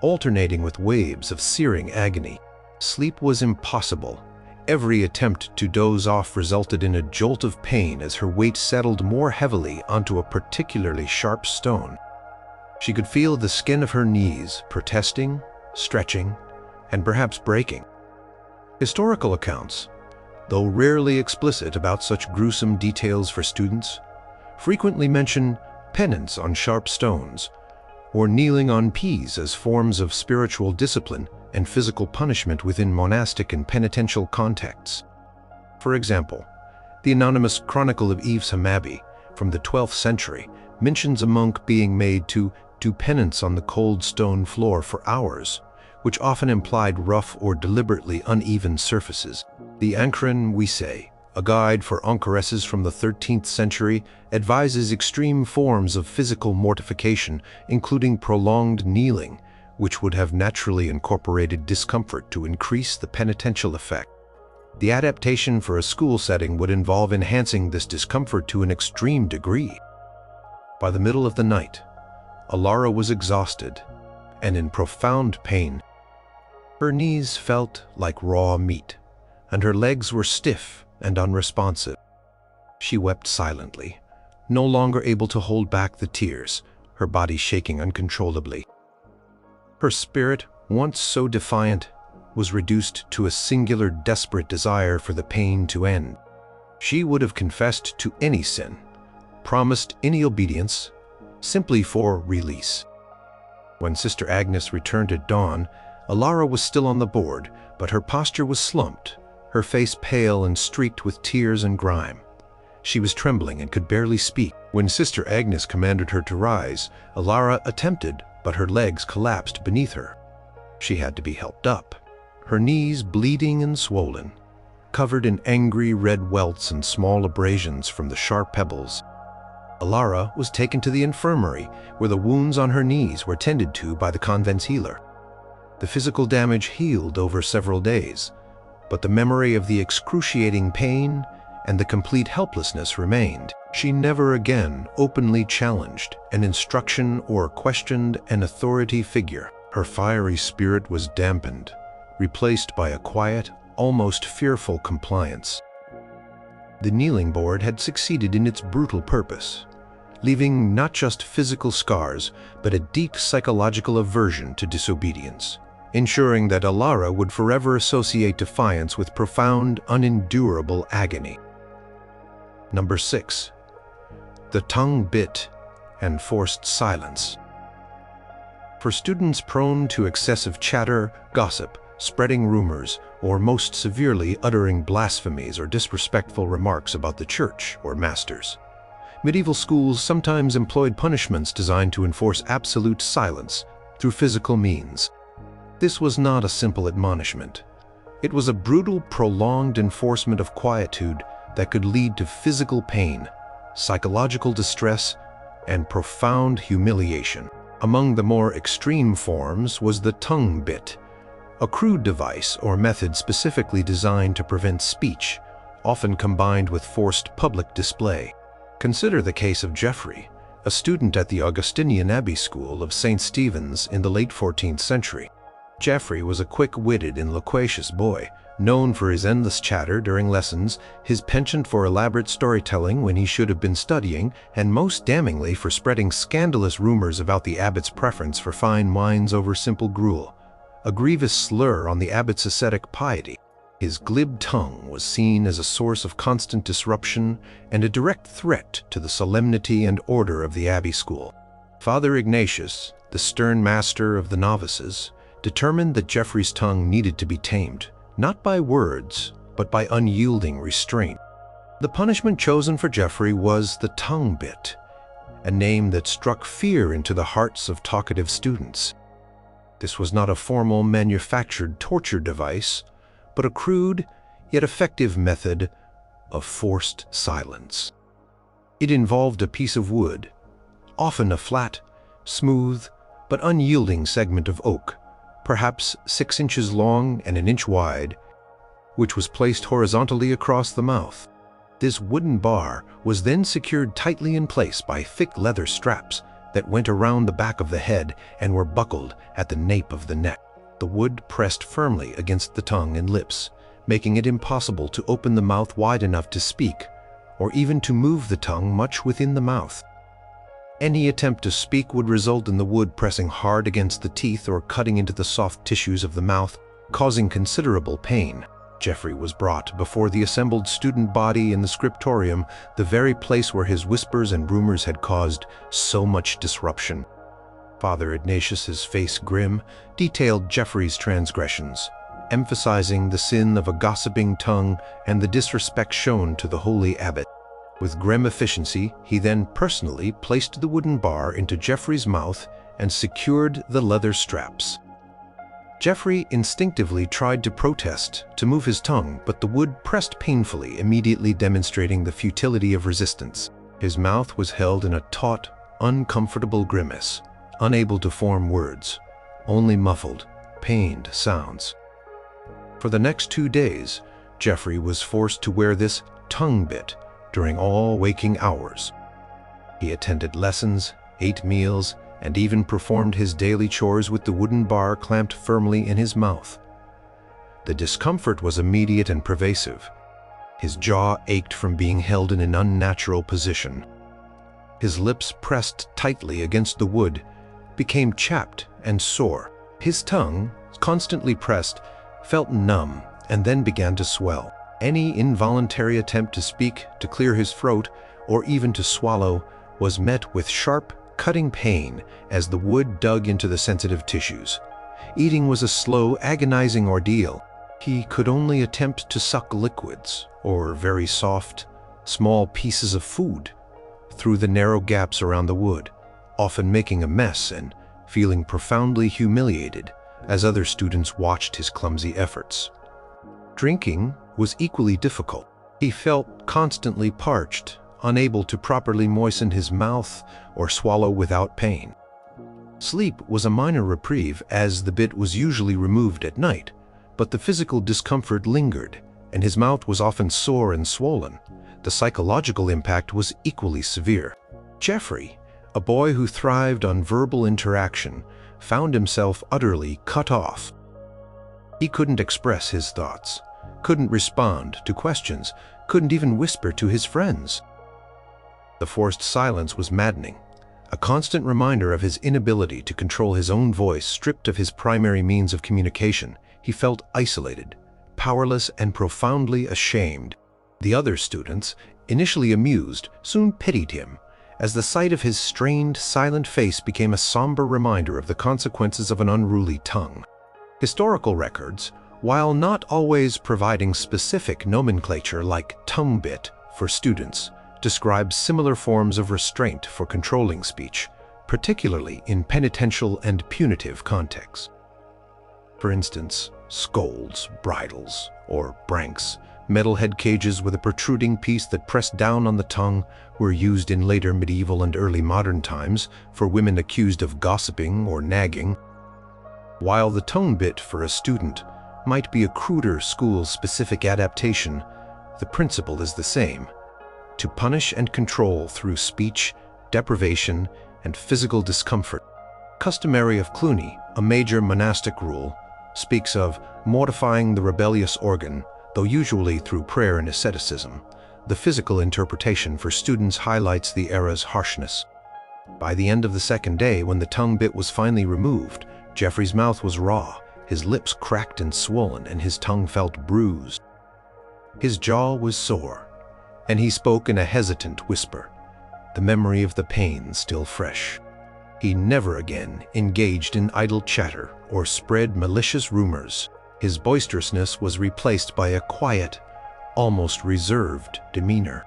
alternating with waves of searing agony. Sleep was impossible. Every attempt to doze off resulted in a jolt of pain as her weight settled more heavily onto a particularly sharp stone. She could feel the skin of her knees protesting, stretching, and perhaps breaking. Historical accounts, though rarely explicit about such gruesome details for students, frequently mention penance on sharp stones or kneeling on peas as forms of spiritual discipline and physical punishment within monastic and penitential contexts. For example, the anonymous Chronicle of Evesham Abbey from the 12th century mentions a monk being made to do penance on the cold stone floor for hours, which often implied rough or deliberately uneven surfaces. The Ancren Vitae, a guide for anchoresses from the 13th century, advises extreme forms of physical mortification, including prolonged kneeling, which would have naturally incorporated discomfort to increase the penitential effect. The adaptation for a school setting would involve enhancing this discomfort to an extreme degree. By the middle of the night, Alara was exhausted and in profound pain. Her knees felt like raw meat, and her legs were stiff and unresponsive. She wept silently, no longer able to hold back the tears, her body shaking uncontrollably. Her spirit, once so defiant, was reduced to a singular desperate desire for the pain to end. She would have confessed to any sin, promised any obedience, simply for release. When Sister Agnes returned at dawn, Alara was still on the board, but her posture was slumped, her face pale and streaked with tears and grime. She was trembling and could barely speak. When Sister Agnes commanded her to rise, Alara attempted, but her legs collapsed beneath her. She had to be helped up, her knees bleeding and swollen, covered in angry red welts and small abrasions from the sharp pebbles. Alara was taken to the infirmary, where the wounds on her knees were tended to by the convent's healer. The physical damage healed over several days, but the memory of the excruciating pain and the complete helplessness remained. She never again openly challenged an instruction or questioned an authority figure. Her fiery spirit was dampened, replaced by a quiet, almost fearful compliance. The kneeling board had succeeded in its brutal purpose, leaving not just physical scars, but a deep psychological aversion to disobedience, ensuring that Alara would forever associate defiance with profound, unendurable agony. Number 6. The tongue bit and forced silence. For students prone to excessive chatter, gossip, spreading rumors, or most severely uttering blasphemies or disrespectful remarks about the church or masters, medieval schools sometimes employed punishments designed to enforce absolute silence through physical means. This was not a simple admonishment. It was a brutal, prolonged enforcement of quietude that could lead to physical pain, psychological distress, and profound humiliation. Among the more extreme forms was the tongue bit, a crude device or method specifically designed to prevent speech, often combined with forced public display. Consider the case of Geoffrey, a student at the Augustinian Abbey School of St. Stephen's in the late 14th century. Geoffrey was a quick-witted and loquacious boy, known for his endless chatter during lessons, his penchant for elaborate storytelling when he should have been studying, and most damningly for spreading scandalous rumors about the abbot's preference for fine wines over simple gruel, a grievous slur on the abbot's ascetic piety. His glib tongue was seen as a source of constant disruption and a direct threat to the solemnity and order of the abbey school. Father Ignatius, the stern master of the novices, determined that Geoffrey's tongue needed to be tamed, not by words, but by unyielding restraint. The punishment chosen for Geoffrey was the tongue bit, a name that struck fear into the hearts of talkative students. This was not a formal manufactured torture device, but a crude yet effective method of forced silence. It involved a piece of wood, often a flat, smooth, but unyielding segment of oak, perhaps 6 inches long and 1 inch wide, which was placed horizontally across the mouth. This wooden bar was then secured tightly in place by thick leather straps that went around the back of the head and were buckled at the nape of the neck. The wood pressed firmly against the tongue and lips, making it impossible to open the mouth wide enough to speak, or even to move the tongue much within the mouth. Any attempt to speak would result in the wood pressing hard against the teeth or cutting into the soft tissues of the mouth, causing considerable pain. Geoffrey was brought before the assembled student body in the scriptorium, the very place where his whispers and rumors had caused so much disruption. Father Ignatius's face grim detailed Geoffrey's transgressions, emphasizing the sin of a gossiping tongue and the disrespect shown to the holy abbot. With grim efficiency, he then personally placed the wooden bar into Geoffrey's mouth and secured the leather straps. Geoffrey instinctively tried to protest, to move his tongue, but the wood pressed painfully, immediately demonstrating the futility of resistance. His mouth was held in a taut, uncomfortable grimace, unable to form words, only muffled, pained sounds. For the next 2 days, Geoffrey was forced to wear this tongue bit during all waking hours. He attended lessons, ate meals, and even performed his daily chores with the wooden bar clamped firmly in his mouth. The discomfort was immediate and pervasive. His jaw ached from being held in an unnatural position. His lips, pressed tightly against the wood, became chapped and sore. His tongue, constantly pressed, felt numb and then began to swell. Any involuntary attempt to speak, to clear his throat, or even to swallow was met with sharp, cutting pain as the wood dug into the sensitive tissues. Eating was a slow, agonizing ordeal. He could only attempt to suck liquids, or very soft, small pieces of food, through the narrow gaps around the wood, often making a mess and feeling profoundly humiliated as other students watched his clumsy efforts. Drinking was equally difficult. He felt constantly parched, unable to properly moisten his mouth or swallow without pain. Sleep was a minor reprieve, as the bit was usually removed at night, but the physical discomfort lingered, and his mouth was often sore and swollen. The psychological impact was equally severe. Geoffrey, a boy who thrived on verbal interaction, found himself utterly cut off. He couldn't express his thoughts, couldn't respond to questions, couldn't even whisper to his friends. The forced silence was maddening, a constant reminder of his inability to control his own voice. Stripped of his primary means of communication, he felt isolated, powerless, and profoundly ashamed. The other students, initially amused, soon pitied him, as the sight of his strained, silent face became a somber reminder of the consequences of an unruly tongue. Historical records, while not always providing specific nomenclature like tongue bit for students, describe similar forms of restraint for controlling speech, particularly in penitential and punitive contexts. For instance, scolds, bridles, or branks, metal head cages with a protruding piece that pressed down on the tongue, were used in later medieval and early modern times for women accused of gossiping or nagging. While the tongue bit for a student might be a cruder school-specific adaptation, the principle is the same: to punish and control through speech, deprivation, and physical discomfort. Customary of Cluny, a major monastic rule, speaks of mortifying the rebellious organ, though usually through prayer and asceticism. The physical interpretation for students highlights the era's harshness. By the end of the second day, when the tongue bit was finally removed, Geoffrey's mouth was raw, his lips cracked and swollen, and his tongue felt bruised. His jaw was sore, and he spoke in a hesitant whisper, the memory of the pain still fresh. He never again engaged in idle chatter or spread malicious rumors. His boisterousness was replaced by a quiet, almost reserved demeanor.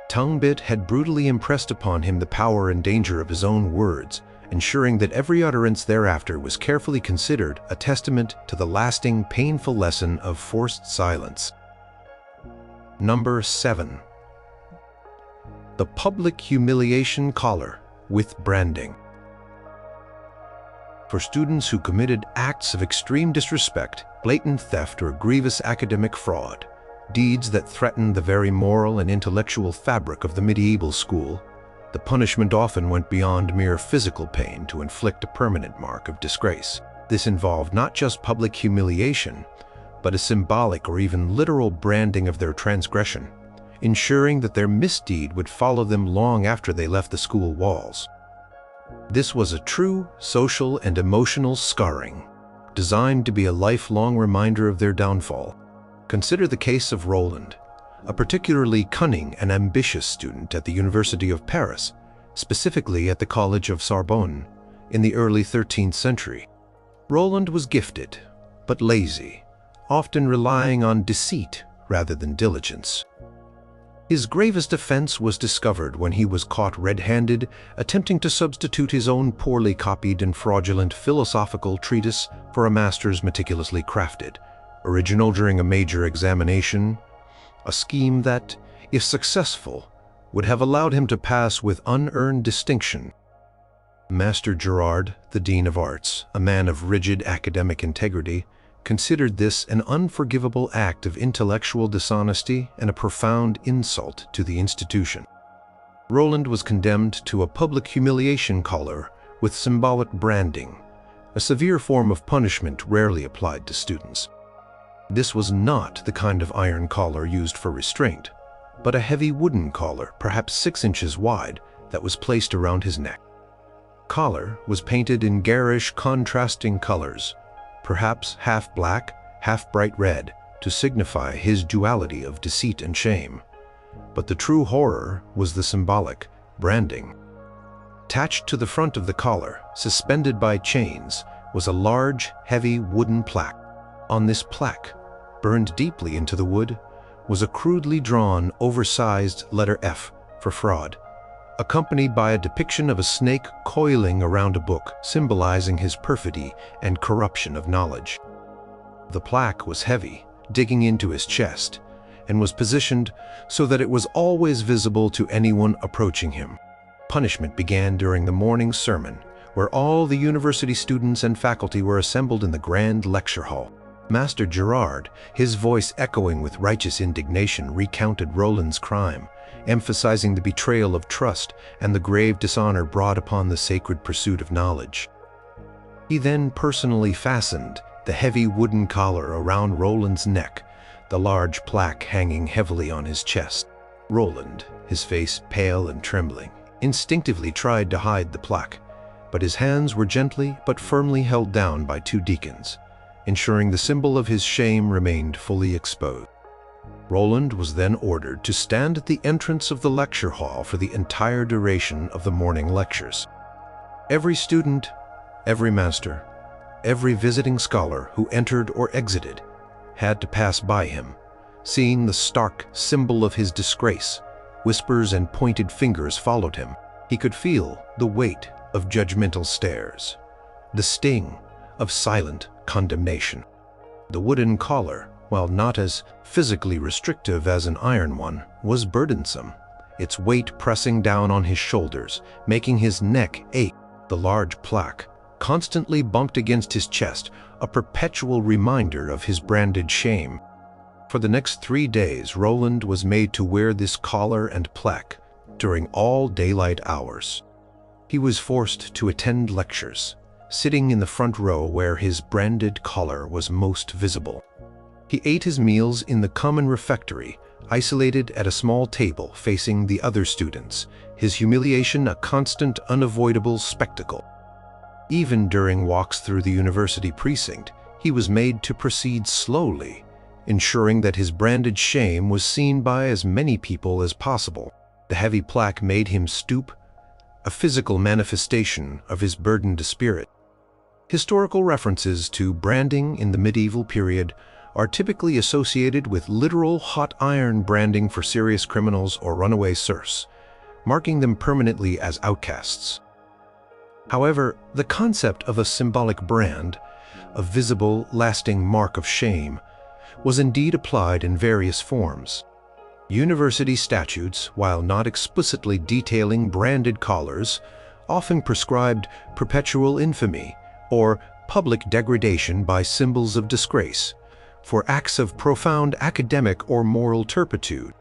Tongue bit had brutally impressed upon him the power and danger of his own words, ensuring that every utterance thereafter was carefully considered a testament to the lasting, painful lesson of forced silence. Number 7. The public humiliation collar with branding. For students who committed acts of extreme disrespect, blatant theft, or grievous academic fraud, deeds that threatened the very moral and intellectual fabric of the medieval school, the punishment often went beyond mere physical pain to inflict a permanent mark of disgrace. This involved not just public humiliation, but a symbolic or even literal branding of their transgression, ensuring that their misdeed would follow them long after they left the school walls. This was a true social and emotional scarring, designed to be a lifelong reminder of their downfall. Consider the case of Roland, a particularly cunning and ambitious student at the University of Paris, specifically at the College of Sorbonne, in the early 13th century. Roland was gifted, but lazy, often relying on deceit rather than diligence. His gravest offense was discovered when he was caught red-handed attempting to substitute his own poorly copied and fraudulent philosophical treatise for a master's meticulously crafted, original during a major examination, a scheme that, if successful, would have allowed him to pass with unearned distinction. Master Gerard, the Dean of Arts, a man of rigid academic integrity, considered this an unforgivable act of intellectual dishonesty and a profound insult to the institution. Roland was condemned to a public humiliation collar with symbolic branding, a severe form of punishment rarely applied to students. This was not the kind of iron collar used for restraint, but a heavy wooden collar, perhaps 6 inches wide, that was placed around his neck. Collar was painted in garish, contrasting colors, perhaps half black, half bright red, to signify his duality of deceit and shame. But the true horror was the symbolic branding. Attached to the front of the collar, suspended by chains, was a large, heavy wooden plaque. On this plaque, burned deeply into the wood, was a crudely drawn, oversized letter F for fraud, accompanied by a depiction of a snake coiling around a book, symbolizing his perfidy and corruption of knowledge. The plaque was heavy, digging into his chest, and was positioned so that it was always visible to anyone approaching him. Punishment began during the morning sermon, where all the university students and faculty were assembled in the grand lecture hall. Master Gerard, his voice echoing with righteous indignation, recounted Roland's crime, emphasizing the betrayal of trust and the grave dishonor brought upon the sacred pursuit of knowledge. He then personally fastened the heavy wooden collar around Roland's neck, the large plaque hanging heavily on his chest. Roland, his face pale and trembling, instinctively tried to hide the plaque, but his hands were gently but firmly held down by 2 deacons, ensuring the symbol of his shame remained fully exposed. Roland was then ordered to stand at the entrance of the lecture hall for the entire duration of the morning lectures. Every student, every master, every visiting scholar who entered or exited had to pass by him, seeing the stark symbol of his disgrace. Whispers and pointed fingers followed him. He could feel the weight of judgmental stares, the sting of silent condemnation. The wooden collar, while not as physically restrictive as an iron one, was burdensome, its weight pressing down on his shoulders, making his neck ache. The large plaque constantly bumped against his chest, a perpetual reminder of his branded shame. For the next 3 days, Roland was made to wear this collar and plaque during all daylight hours. He was forced to attend lectures, sitting in the front row where his branded collar was most visible. He ate his meals in the common refectory, isolated at a small table facing the other students, his humiliation a constant, unavoidable spectacle. Even during walks through the university precinct, he was made to proceed slowly, ensuring that his branded shame was seen by as many people as possible. The heavy plaque made him stoop, a physical manifestation of his burdened spirit. Historical references to branding in the medieval period are typically associated with literal hot iron branding for serious criminals or runaway serfs, marking them permanently as outcasts. However, the concept of a symbolic brand, a visible, lasting mark of shame, was indeed applied in various forms. University statutes, while not explicitly detailing branded collars, often prescribed perpetual infamy or public degradation by symbols of disgrace for acts of profound academic or moral turpitude.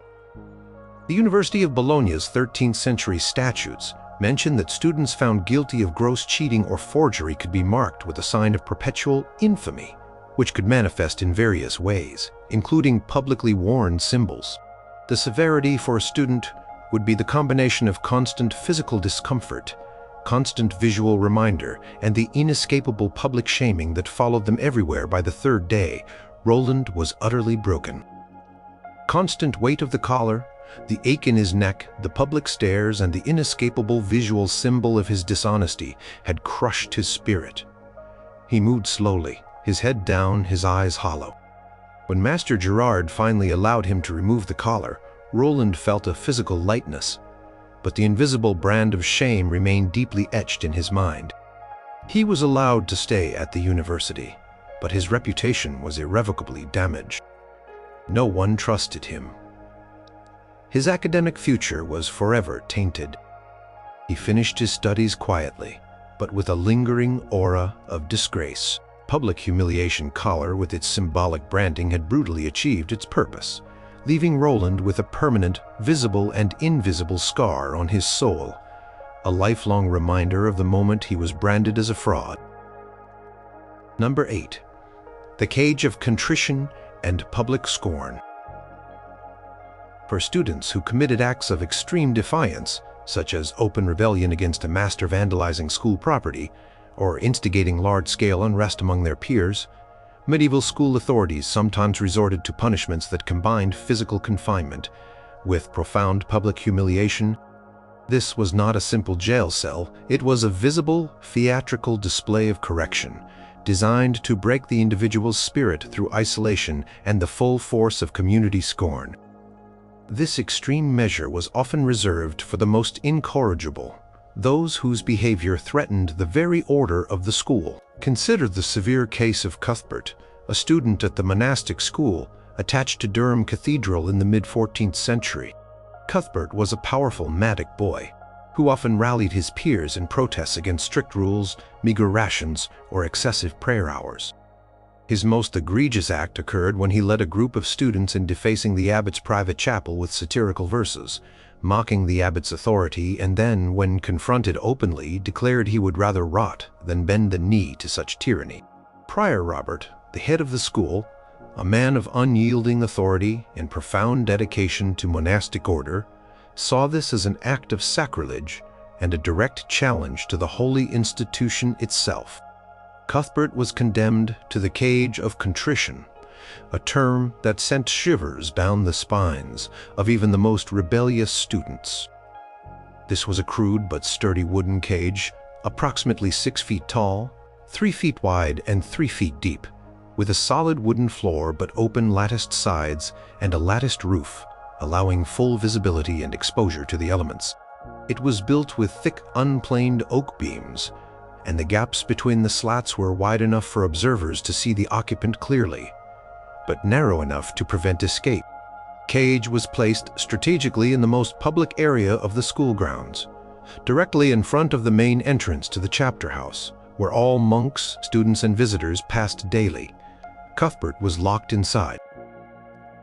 The University of Bologna's 13th century statutes mention that students found guilty of gross cheating or forgery could be marked with a sign of perpetual infamy, which could manifest in various ways, including publicly worn symbols. The severity for a student would be the combination of constant physical discomfort, constant visual reminder, and the inescapable public shaming that followed them everywhere. By the 3rd day, Roland was utterly broken. Constant weight of the collar, the ache in his neck, the public stares, and the inescapable visual symbol of his dishonesty had crushed his spirit. He moved slowly, his head down, his eyes hollow. When Master Gerard finally allowed him to remove the collar, Roland felt a physical lightness, but the invisible brand of shame remained deeply etched in his mind. He was allowed to stay at the university, but his reputation was irrevocably damaged. No one trusted him. His academic future was forever tainted. He finished his studies quietly, but with a lingering aura of disgrace. public humiliation collar with its symbolic branding had brutally achieved its purpose, leaving Roland with a permanent, visible and invisible scar on his soul, a lifelong reminder of the moment he was branded as a fraud. Number 8. The cage of contrition and public scorn. For students who committed acts of extreme defiance, such as open rebellion against a master vandalizing school property, or instigating large-scale unrest among their peers, medieval school authorities sometimes resorted to punishments that combined physical confinement with profound public humiliation. This was not a simple jail cell, it was a visible, theatrical display of correction, designed to break the individual's spirit through isolation and the full force of community scorn. This extreme measure was often reserved for the most incorrigible, those whose behavior threatened the very order of the school. Consider the severe case of Cuthbert, a student at the monastic school attached to Durham Cathedral in the mid-14th century. Cuthbert was a powerful Matic boy, who often rallied his peers in protests against strict rules, meager rations, or excessive prayer hours. His most egregious act occurred when he led a group of students in defacing the abbot's private chapel with satirical verses, mocking the abbot's authority, and then, when confronted openly, declared he would rather rot than bend the knee to such tyranny. Prior Robert, the head of the school, a man of unyielding authority and profound dedication to monastic order, saw this as an act of sacrilege and a direct challenge to the holy institution itself. Cuthbert was condemned to the cage of contrition, a term that sent shivers down the spines of even the most rebellious students. This was a crude but sturdy wooden cage, approximately 6 feet tall, 3 feet wide and 3 feet deep, with a solid wooden floor but open latticed sides and a latticed roof, allowing full visibility and exposure to the elements. It was built with thick, unplaned oak beams, and the gaps between the slats were wide enough for observers to see the occupant clearly, but narrow enough to prevent escape. Cage was placed strategically in the most public area of the school grounds, directly in front of the main entrance to the chapter house, where all monks, students, and visitors passed daily. Cuthbert was locked inside.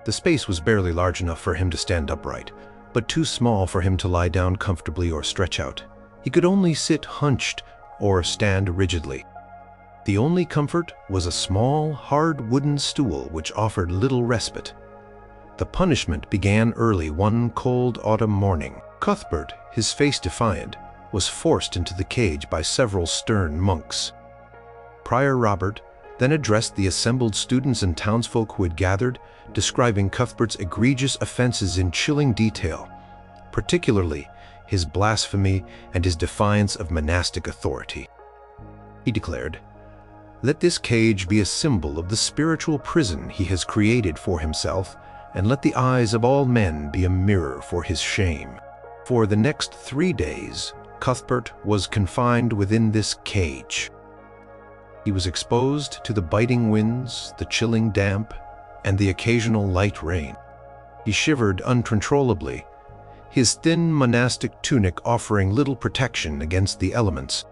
The space was barely large enough for him to stand upright, but too small for him to lie down comfortably or stretch out. He could only sit hunched or stand rigidly. The only comfort was a small, hard wooden stool which offered little respite. The punishment began early one cold autumn morning. Cuthbert, his face defiant, was forced into the cage by several stern monks. Prior Robert then addressed the assembled students and townsfolk who had gathered, describing Cuthbert's egregious offenses in chilling detail, particularly his blasphemy and his defiance of monastic authority. He declared, "Let this cage be a symbol of the spiritual prison he has created for himself, and let the eyes of all men be a mirror for his shame." For the next 3 days, Cuthbert was confined within this cage. He was exposed to the biting winds, the chilling damp, and the occasional light rain. He shivered uncontrollably, his thin monastic tunic offering little protection against the elements.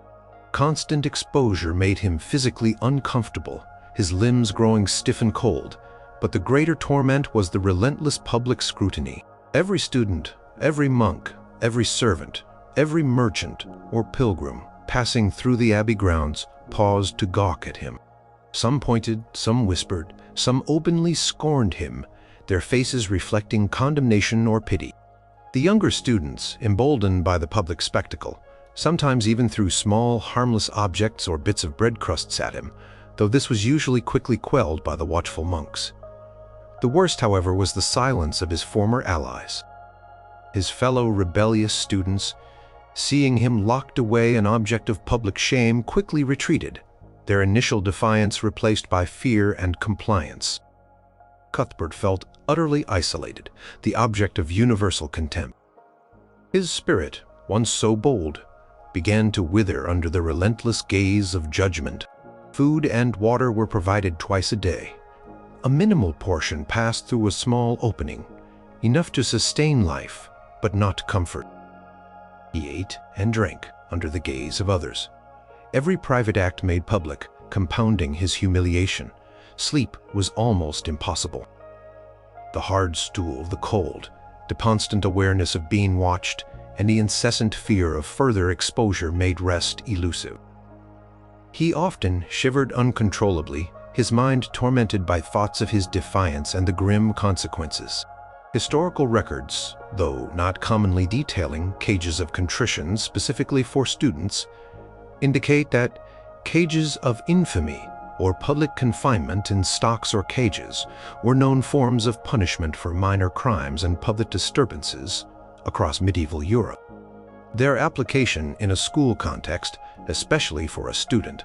Constant exposure made him physically uncomfortable, his limbs growing stiff and cold, but the greater torment was the relentless public scrutiny. Every student, every monk, every servant, every merchant or pilgrim passing through the abbey grounds paused to gawk at him. Some pointed, some whispered, some openly scorned him, their faces reflecting condemnation or pity. The younger students, emboldened by the public spectacle, sometimes even threw small, harmless objects or bits of bread crusts at him, though this was usually quickly quelled by the watchful monks. The worst, however, was the silence of his former allies. His fellow rebellious students, seeing him locked away an object of public shame, quickly retreated, their initial defiance replaced by fear and compliance. Cuthbert felt utterly isolated, the object of universal contempt. His spirit, once so bold, began to wither under the relentless gaze of judgment. Food and water were provided twice a day. A minimal portion passed through a small opening, enough to sustain life, but not comfort. He ate and drank under the gaze of others. Every private act made public, compounding his humiliation, sleep was almost impossible. The hard stool, the cold, the constant awareness of being watched, and the incessant fear of further exposure made rest elusive. He often shivered uncontrollably, his mind tormented by thoughts of his defiance and the grim consequences. Historical records, though not commonly detailing cages of contrition specifically for students, indicate that cages of infamy or public confinement in stocks or cages were known forms of punishment for minor crimes and public disturbances across medieval Europe. Their application in a school context, especially for a student,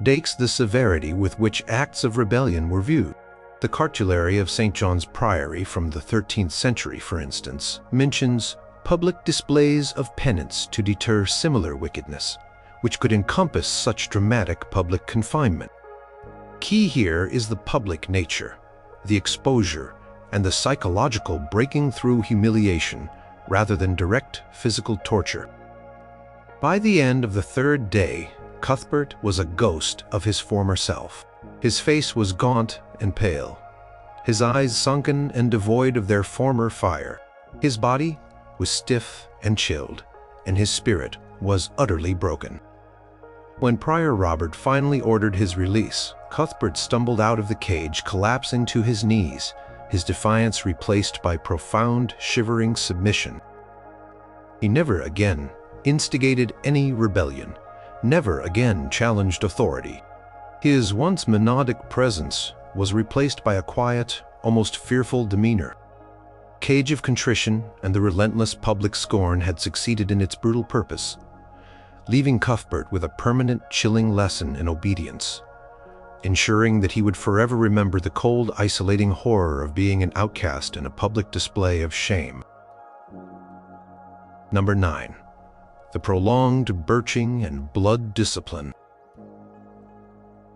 dates the severity with which acts of rebellion were viewed. The cartulary of St. John's Priory from the 13th century, for instance, mentions public displays of penance to deter similar wickedness, which could encompass such dramatic public confinement. Key here is the public nature, the exposure, and the psychological breaking through humiliation rather than direct physical torture. By the end of the third day, Cuthbert was a ghost of his former self. His face was gaunt and pale, his eyes sunken and devoid of their former fire. His body was stiff and chilled, and his spirit was utterly broken. When Prior Robert finally ordered his release, Cuthbert stumbled out of the cage, collapsing to his knees, his defiance replaced by profound, shivering submission. He never again instigated any rebellion, never again challenged authority. His once monodic presence was replaced by a quiet, almost fearful demeanor. Cage of contrition and the relentless public scorn had succeeded in its brutal purpose, leaving Cuthbert with a permanent, chilling lesson in obedience, ensuring that he would forever remember the cold, isolating horror of being an outcast in a public display of shame. Number 9. The prolonged birching and blood discipline.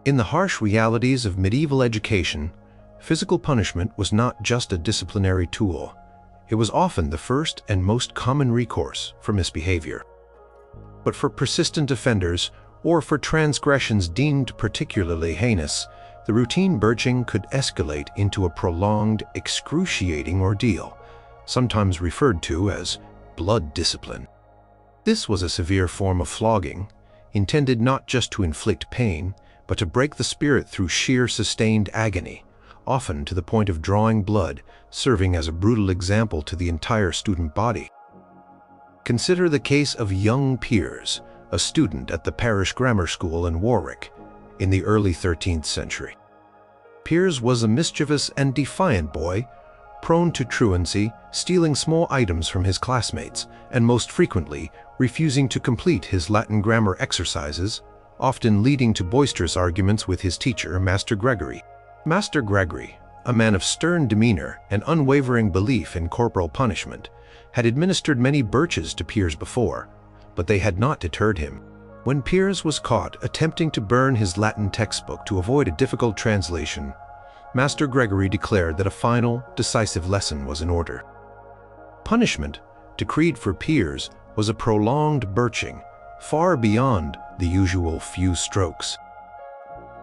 In the harsh realities of medieval education, physical punishment was not just a disciplinary tool. It was often the first and most common recourse for misbehavior. But for persistent offenders, or for transgressions deemed particularly heinous, the routine birching could escalate into a prolonged, excruciating ordeal, sometimes referred to as blood discipline. This was a severe form of flogging, intended not just to inflict pain, but to break the spirit through sheer sustained agony, often to the point of drawing blood, serving as a brutal example to the entire student body. Consider the case of young Piers, a student at the parish grammar school in Warwick in the early 13th century. Piers was a mischievous and defiant boy, prone to truancy, stealing small items from his classmates, and most frequently refusing to complete his Latin grammar exercises, often leading to boisterous arguments with his teacher, Master Gregory. Master Gregory, a man of stern demeanor and unwavering belief in corporal punishment, had administered many birches to Piers before, but they had not deterred him. When Piers was caught attempting to burn his Latin textbook to avoid a difficult translation, Master Gregory declared that a final, decisive lesson was in order. Punishment, decreed for Piers, was a prolonged birching, far beyond the usual few strokes.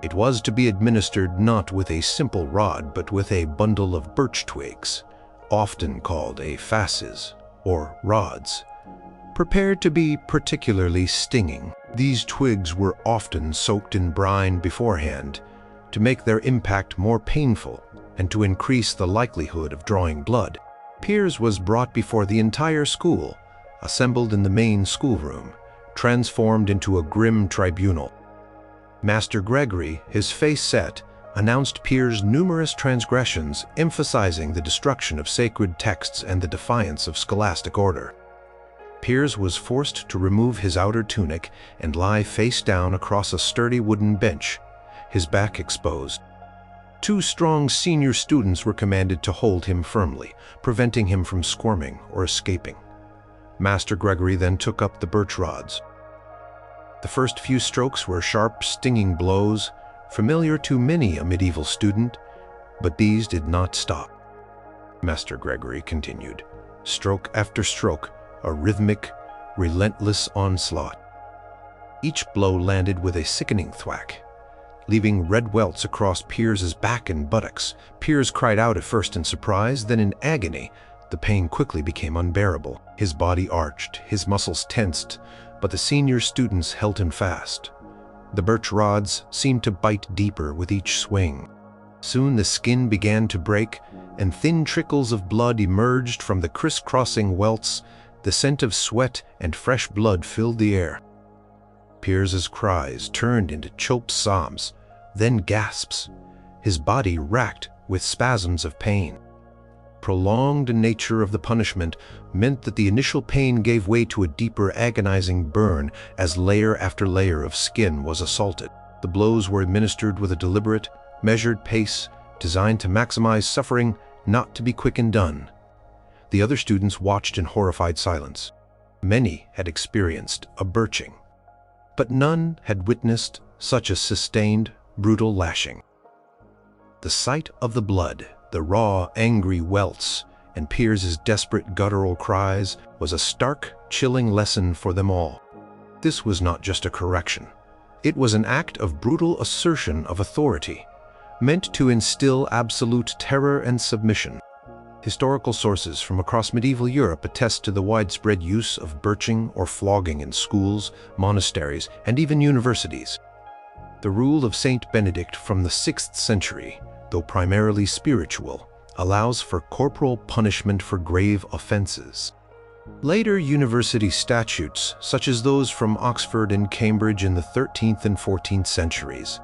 It was to be administered not with a simple rod, but with a bundle of birch twigs, often called a fasces, or rods, prepared to be particularly stinging. These twigs were often soaked in brine beforehand to make their impact more painful and to increase the likelihood of drawing blood. Piers was brought before the entire school, assembled in the main schoolroom, transformed into a grim tribunal. Master Gregory, his face set, announced Piers' numerous transgressions, emphasizing the destruction of sacred texts and the defiance of scholastic order. Piers was forced to remove his outer tunic and lie face down across a sturdy wooden bench, his back exposed. 2 strong senior students were commanded to hold him firmly, preventing him from squirming or escaping. Master Gregory then took up the birch rods. The first few strokes were sharp, stinging blows, familiar to many a medieval student, but these did not stop. Master Gregory continued, stroke after stroke, a rhythmic, relentless onslaught. Each blow landed with a sickening thwack, leaving red welts across Piers's back and buttocks. Piers cried out at first in surprise, then in agony. The pain quickly became unbearable. His body arched, his muscles tensed, but the senior students held him fast. The birch rods seemed to bite deeper with each swing. Soon the skin began to break, and thin trickles of blood emerged from the crisscrossing welts. The scent of sweat and fresh blood filled the air. Piers's cries turned into choked sobs, then gasps, his body racked with spasms of pain. Prolonged nature of the punishment meant that the initial pain gave way to a deeper, agonizing burn as layer after layer of skin was assaulted. The blows were administered with a deliberate, measured pace designed to maximize suffering, not to be quick and done. The other students watched in horrified silence. Many had experienced a birching, but none had witnessed such a sustained, brutal lashing. The sight of the blood, the raw, angry welts, and Piers's desperate guttural cries was a stark, chilling lesson for them all. This was not just a correction. It was an act of brutal assertion of authority, meant to instill absolute terror and submission. Historical sources from across medieval Europe attest to the widespread use of birching or flogging in schools, monasteries, and even universities. The rule of Saint Benedict from the 6th century, though primarily spiritual, allows for corporal punishment for grave offenses. Later university statutes, such as those from Oxford and Cambridge in the 13th and 14th centuries,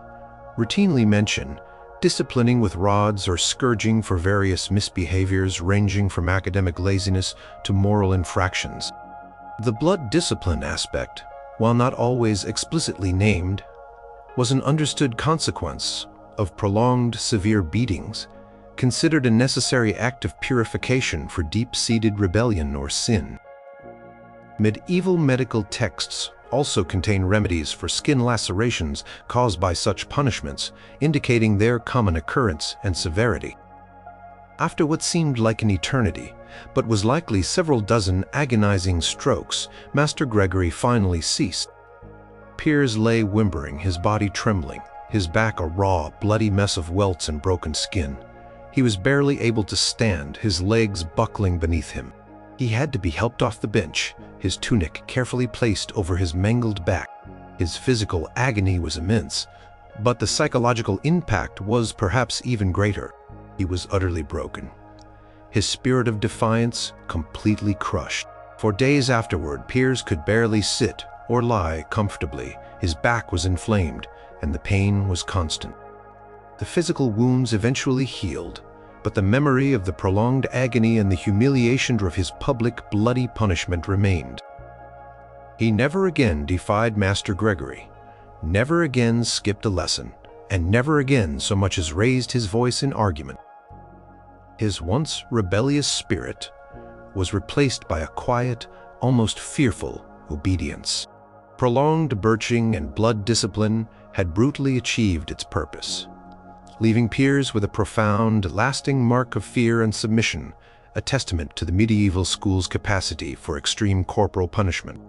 routinely mention disciplining with rods or scourging for various misbehaviors ranging from academic laziness to moral infractions. The blood discipline aspect, while not always explicitly named, was an understood consequence of prolonged severe beatings, considered a necessary act of purification for deep-seated rebellion or sin. Medieval medical texts also contain remedies for skin lacerations caused by such punishments, indicating their common occurrence and severity. After what seemed like an eternity, but was likely several dozen agonizing strokes, Master Gregory finally ceased. Piers lay whimpering, his body trembling, his back a raw, bloody mess of welts and broken skin. He was barely able to stand, his legs buckling beneath him. He had to be helped off the bench, his tunic carefully placed over his mangled back. His physical agony was immense, but the psychological impact was perhaps even greater. He was utterly broken, his spirit of defiance completely crushed. For days afterward, Piers could barely sit or lie comfortably. His back was inflamed, and the pain was constant. The physical wounds eventually healed, but the memory of the prolonged agony and the humiliation of his public, bloody punishment remained. He never again defied Master Gregory, never again skipped a lesson, and never again so much as raised his voice in argument. His once rebellious spirit was replaced by a quiet, almost fearful obedience. Prolonged birching and blood discipline had brutally achieved its purpose, leaving Piers with a profound, lasting mark of fear and submission, a testament to the medieval school's capacity for extreme corporal punishment.